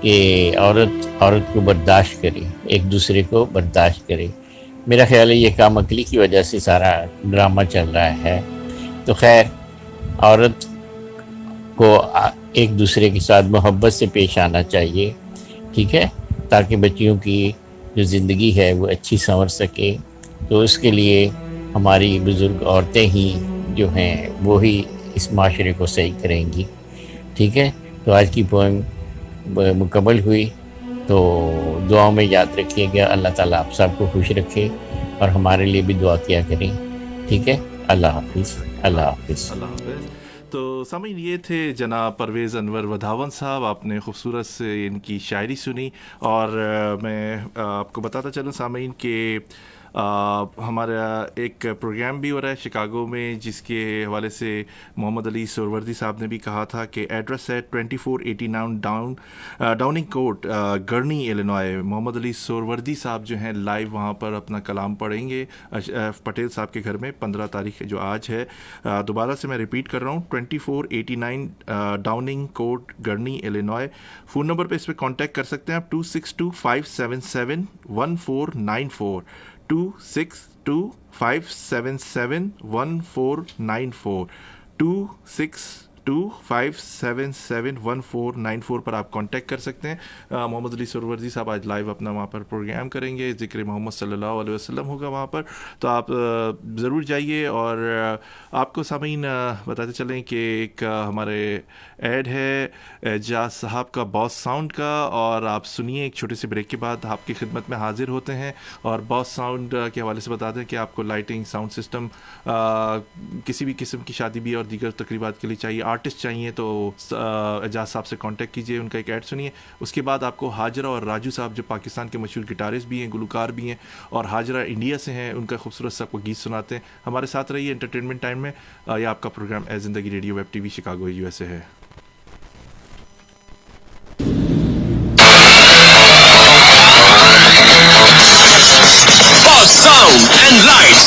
کہ عورت کو برداشت کرے، ایک دوسرے کو برداشت کرے۔ میرا خیال ہے یہ کام عقلی کی وجہ سے سارا ڈرامہ چل رہا ہے، تو خیر عورت کو ایک دوسرے کے ساتھ محبت سے پیش آنا چاہیے، ٹھیک ہے، تاکہ بچیوں کی جو زندگی ہے وہ اچھی سنور سکے۔ تو اس کے لیے ہماری بزرگ عورتیں ہی جو ہیں وہی اس معاشرے کو صحیح کریں گی، ٹھیک ہے۔ تو آج کی پوئم مکمل ہوئی، تو دعاؤں میں یاد رکھیے گا، اللہ تعالیٰ آپ سب کو خوش رکھے اور ہمارے لیے بھی دعا کیا کریں، ٹھیک ہے۔ اللہ حافظ، اللہ حافظ، اللہ حافظ۔ تو سامعین یہ تھے جناب پرویز انور ودھاون صاحب، آپ نے خوبصورت سے ان کی شاعری سنی، اور میں آپ کو بتاتا چلوں سامعین کہ ہمارا ایک پروگرام بھی ہو رہا ہے شکاگو میں، جس کے حوالے سے محمد علی سہروردی صاحب نے بھی کہا تھا کہ ایڈریس ہے 2489 ڈاؤننگ کورٹ، گرنی الینوائے۔ محمد علی سہروردی صاحب جو ہیں لائیو وہاں پر اپنا کلام پڑھیں گے پٹیل صاحب کے گھر میں 15 تاریخ جو آج ہے۔ دوبارہ سے میں ریپیٹ کر رہا ہوں، 2489 Downing Court, Gurnee Illinois. Phone number پہ اس پہ کانٹیکٹ کر سکتے ہیں آپ، 2625771494، 2625771494، 2625771494 پر آپ کانٹیکٹ کر سکتے ہیں۔ محمد علی سہروردی صاحب آج لائیو اپنا وہاں پر پروگرام کریں گے، ذکر محمد صلی اللہ علیہ وسلم ہوگا وہاں پر، تو آپ ضرور جائیے۔ اور آپ کو سامعین بتاتے چلیں کہ ایک ہمارے ایڈ ہے اعجاز صاحب کا باس ساؤنڈ کا، اور آپ سنیے، ایک چھوٹے سے بریک کے بعد آپ کی خدمت میں حاضر ہوتے ہیں۔ اور باس ساؤنڈ کے حوالے سے بتا دیں کہ آپ کو لائٹنگ، ساؤنڈ سسٹم، کسی بھی قسم کی شادی بھی اور دیگر تقریبات کے لیے چاہیے، آرٹسٹ چاہیے، تو اعجاز صاحب سے کانٹیکٹ کیجیے، ان کا ایک ایڈ سنیے۔ اس کے بعد آپ کو حاجرہ اور راجو صاحب جو پاکستان کے مشہور گٹارسٹ بھی ہیں، گلوکار بھی ہیں، اور حاجرہ انڈیا سے ہیں، ان کا خوبصورت سا کو گیت سناتے ہیں۔ ہمارے ساتھ رہیے انٹرٹینمنٹ ٹائم میں۔ یہ آپ کا پروگرام اے زندگی radio web T V Chicago USA ہے۔ Boss Sound and Lights,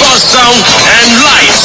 Boss Sound and Lights।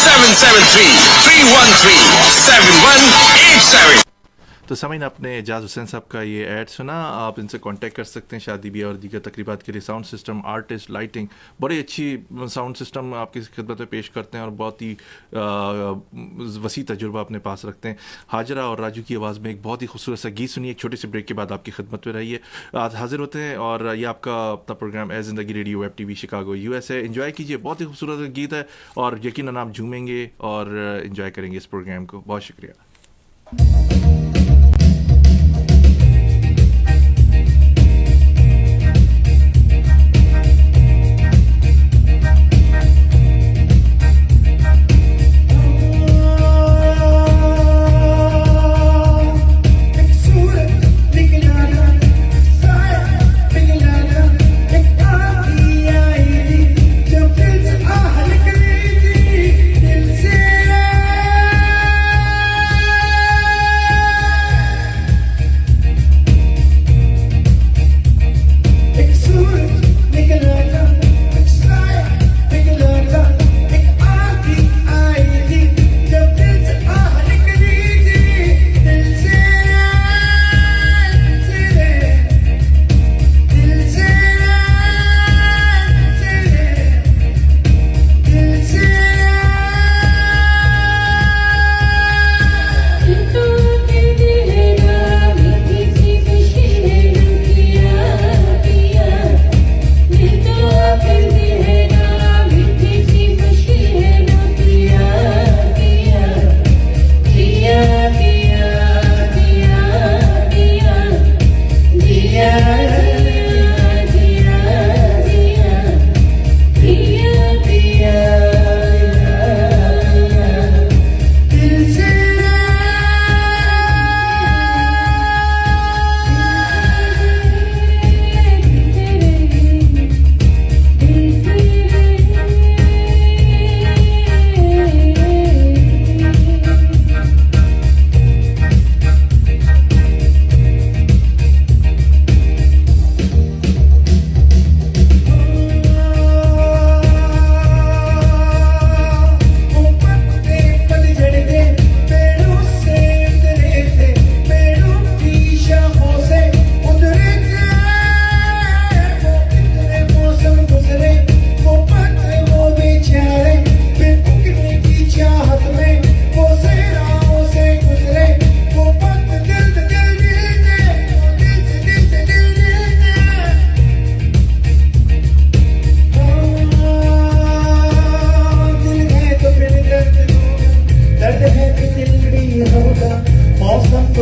773-313-7187। تو سامعین آپ نے اعجاز حسین صاحب کا یہ ایڈ سنا، آپ ان سے کانٹیکٹ کر سکتے ہیں شادی بیاہ اور دیگر تقریبات کے لیے۔ ساؤنڈ سسٹم، آرٹسٹ، لائٹنگ، بڑی اچھی ساؤنڈ سسٹم آپ کی خدمت میں پیش کرتے ہیں، اور بہت ہی وسیع تجربہ اپنے پاس رکھتے ہیں۔ حاجرہ اور راجو کی آواز میں ایک بہت ہی خوبصورت سا گیت سنیے، ایک چھوٹے سے بریک کے بعد آپ کی خدمت میں رہیے، آج حاضر ہوتے ہیں۔ اور یہ آپ کا اپنا پروگرام اے زندگی radio web T V Chicago USA ہے۔ انجوائے کیجیے، بہت ہی خوبصورت گیت ہے، اور یقیناً آپ جھومیں گے اور انجوائے کریں گے اس پروگرام کو۔ بہت شکریہ۔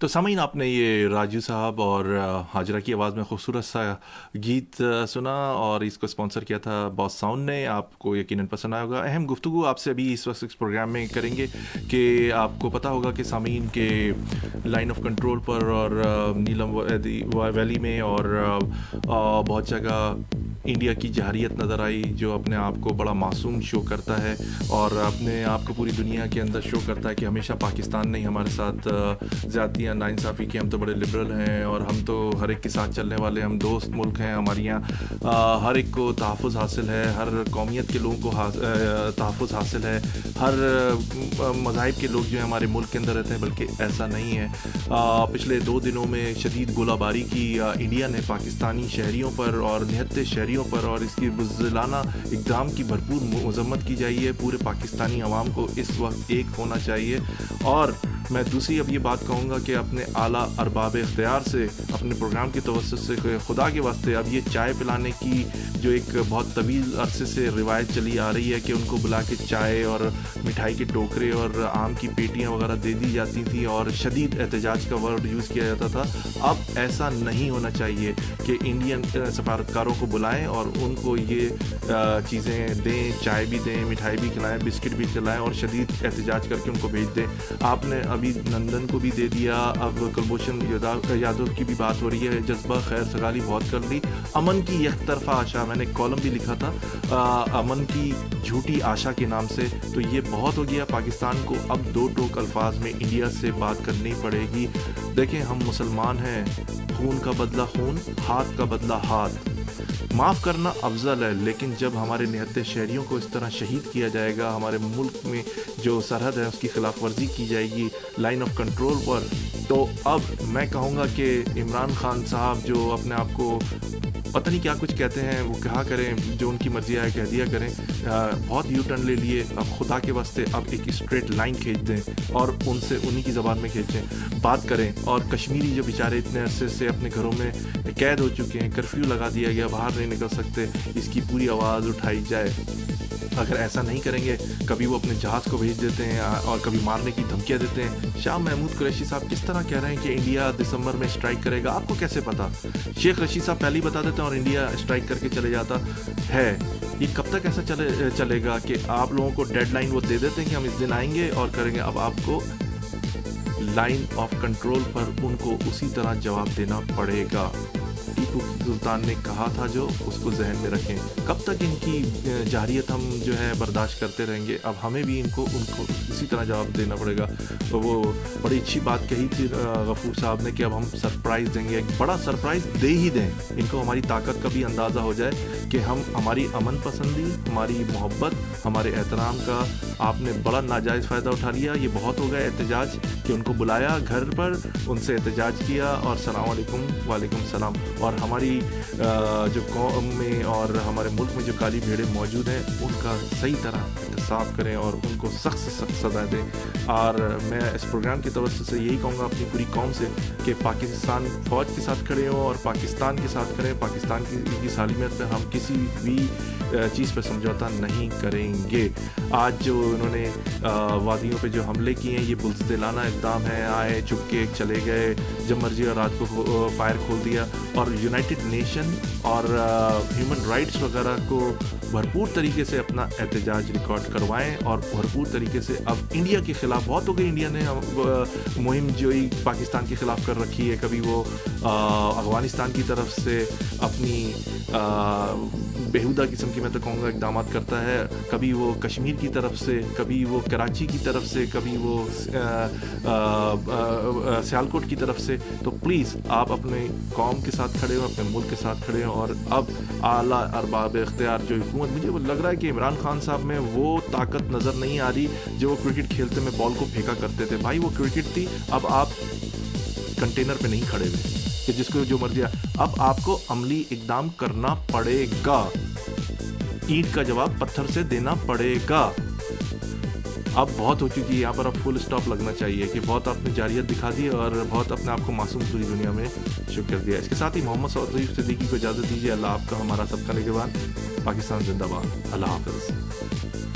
تو سامعین آپ نے یہ راجو صاحب اور حاجرہ کی آواز میں خوبصورت سا گیت سنا اور اس کو اسپانسر کیا تھا باس ساؤنڈ نے. آپ کو یقیناً پسند آیا ہوگا. اہم گفتگو آپ سے ابھی اس وقت اس پروگرام میں کریں گے کہ آپ کو پتہ ہوگا کہ سامعین کے لائن آف کنٹرول پر اور نیلم ویلی میں اور بہت جگہ انڈیا کی جہریت نظر آئی جو اپنے آپ کو بڑا معصوم شو کرتا ہے اور اپنے آپ کو پوری دنیا کے اندر شو کرتا ہے کہ ہمیشہ پاکستان نے ہمارے ساتھ زیادتیاں ناانصافی کی. ہم تو بڑے لبرل ہیں اور ہم تو ہر ایک کے ساتھ چلنے والے ہم دوست ملک ہیں. ہمارے یہاں ہر ایک کو تحفظ حاصل ہے, ہر قومیت کے لوگوں کو تحفظ حاصل ہے, ہر مذاہب کے لوگ جو ہیں ہمارے ملک کے اندر رہتے ہیں. بلکہ ایسا نہیں ہے. پچھلے 2 دنوں میں شدید گولہ باری کی انڈیا نے پاکستانی شہریوں پر اور نہتے شہریوں پر اور اس کی بزدلانہ اقدام کی بھرپور مذمت کی جائے. پورے پاکستانی عوام کو اس وقت ایک ہونا چاہیے. اور میں دوسری اب یہ بات کہوں گا کہ اپنے اعلیٰ ارباب اختیار سے اپنے پروگرام کی توسط سے خدا کے واسطے اب یہ چائے پلانے کی جو ایک بہت طویل عرصے سے روایت چلی آ رہی ہے کہ ان کو بلا کے چائے اور مٹھائی کے ٹوکرے اور آم کی پیٹیاں وغیرہ دے دی جاتی تھیں اور شدید احتجاج کا ورڈ یوز کیا جاتا تھا. اب ایسا نہیں ہونا چاہیے کہ انڈین سفارتکاروں کو بلائیں اور ان کو یہ چیزیں دیں, چائے بھی دیں, مٹھائی بھی کھلائیں, بسکٹ بھی کھلائیں اور شدید احتجاج کر کے ان کو بھیج دیں. آپ نے ابھی نندن کو بھی دے دیا, اب کلبھوشن یادو کی بھی بات ہو رہی ہے. جذبہ خیر سگالی بہت کر لی. امن کی یک طرفہ آشا, میں نے کالم بھی لکھا تھا امن کی جھوٹی آشا کے نام سے. تو یہ بہت ہو گیا. پاکستان کو اب 2 ٹوک الفاظ میں انڈیا سے بات کرنی پڑے گی. دیکھیں ہم مسلمان ہیں, خون کا بدلہ خون, ہاتھ کا بدلہ ہاتھ. معاف کرنا افضل ہے, لیکن جب ہمارے نہتے شہریوں کو اس طرح شہید کیا جائے گا, ہمارے ملک میں جو سرحد ہے اس کی خلاف ورزی کی جائے گی لائن آف کنٹرول پر, تو اب میں کہوں گا کہ عمران خان صاحب جو اپنے آپ کو پتہ نہیں کیا کچھ کہتے ہیں وہ کہا کریں, جو ان کی مرضی آئے کہہ دیا کریں. بہت یو ٹرن لے لیے. اب خدا کے واسطے اب ایک اسٹریٹ لائن کھینچ دیں اور ان سے انہی کی زبان میں کھینچیں, بات کریں. اور کشمیری جو بیچارے اتنے عرصے سے اپنے گھروں میں قید ہو چکے ہیں, کرفیو لگا دیا گیا, باہر نہیں نکل سکتے, اس کی پوری آواز اٹھائی جائے. اگر ایسا نہیں کریں گے, کبھی وہ اپنے جہاز کو بھیج دیتے ہیں اور کبھی مارنے کی دھمکیاں دیتے ہیں. شاہ محمود قریشی صاحب کس طرح کہہ رہے ہیں کہ انڈیا دسمبر میں اسٹرائک کرے گا, آپ کو کیسے پتا؟ شیخ رشید صاحب پہلے ہی بتا دیتے ہیں اور انڈیا اسٹرائک کر کے چلے جاتا ہے. یہ کب تک ایسا چلے گا کہ آپ لوگوں کو ڈیڈ لائن وہ دے دیتے ہیں کہ ہم اس دن آئیں گے اور کریں گے. اب آپ کو لائن آف کنٹرول پر ان کو اسی طرح جواب دینا پڑے گا. ٹیپو سلطان نے کہا تھا جو, اس کو ذہن میں رکھیں. کب تک ان کی جاہریت ہم جو ہے برداشت کرتے رہیں گے؟ اب ہمیں بھی ان کو اسی طرح جواب دینا پڑے گا. تو وہ بڑی اچھی بات کہی تھی غفور صاحب نے کہ اب ہم سرپرائز دیں گے, ایک بڑا سرپرائز دے ہی دیں. ان کو ہماری طاقت کا بھی اندازہ ہو جائے کہ ہم ہماری امن پسندی, ہماری محبت, ہمارے احترام کا آپ نے بڑا ناجائز فائدہ اٹھا لیا. یہ بہت ہو گیا احتجاج کہ ان کو بلایا گھر پر, ان سے احتجاج کیا اور السلام علیکم وعلیکم السلام. اور ہماری جو قوم میں اور ہمارے ملک میں جو کالی بھیڑیں موجود ہیں ان کا صحیح طرح احتساب کریں اور ان کو سخت سے سخت سزا دیں. اور میں اس پروگرام کی توسط سے یہی کہوں گا اپنی پوری قوم سے کہ پاکستان فوج کے ساتھ کھڑے ہوں اور پاکستان کے ساتھ کھڑے. پاکستان کی سالمیت پہ ہم کسی بھی چیز پہ سمجھوتا نہیں کریں گے. آج جو انہوں نے وادیوں پہ جو حملے کیے ہیں یہ بزدلانہ اقدام ہے. آئے چپ کے چلے گئے, جب مرضی اور رات کو فائر کھول دیا. اور یونائٹڈ نیشن اور ہیومن رائٹس وغیرہ کو بھرپور طریقے سے اپنا احتجاج ریکارڈ کروائیں اور بھرپور طریقے سے اب انڈیا کے خلاف بہت ہو گئی. انڈیا نے مہم جو ہی پاکستان کے خلاف کر رکھی ہے. کبھی وہ افغانستان کی طرف سے اپنی بیہودہ قسم کی میں تو کہوں گا اقدامات کرتا ہے, کبھی وہ کشمیر کی طرف سے, کبھی وہ کراچی کی طرف سے, کبھی وہ سیالکوٹ کی طرف سے. تو پلیز آپ اپنے قوم کے ساتھ کھڑے ہو, اپنے ملک کے ساتھ کھڑے ہوں. اور اب اعلیٰ ارباب اختیار جو حکومت, مجھے وہ لگ رہا ہے کہ عمران خان صاحب میں وہ طاقت نظر نہیں آ رہی جو وہ کرکٹ کھیلتے میں بال کو پھینکا کرتے تھے. بھائی وہ کرکٹ تھی, اب آپ کنٹینر پہ نہیں کھڑے ہوئے کہ جس کو جو مرضی. اب آپ کو عملی اقدام کرنا پڑے گا, اینٹ کا جواب پتھر سے دینا پڑے گا. اب بہت ہو چکی ہے یہاں پر, اب فل اسٹاپ لگنا چاہیے کہ بہت آپ نے جاریت دکھا دی اور بہت اپنے آپ کو معصوم پوری دنیا میں شو کر دیا. اس کے ساتھ ہی محمد سعود صدیقی کو اجازت دیجیے. اللہ آپ کا ہمارا سب کا نگہبان. پاکستان زندہ باد. اللہ حافظ.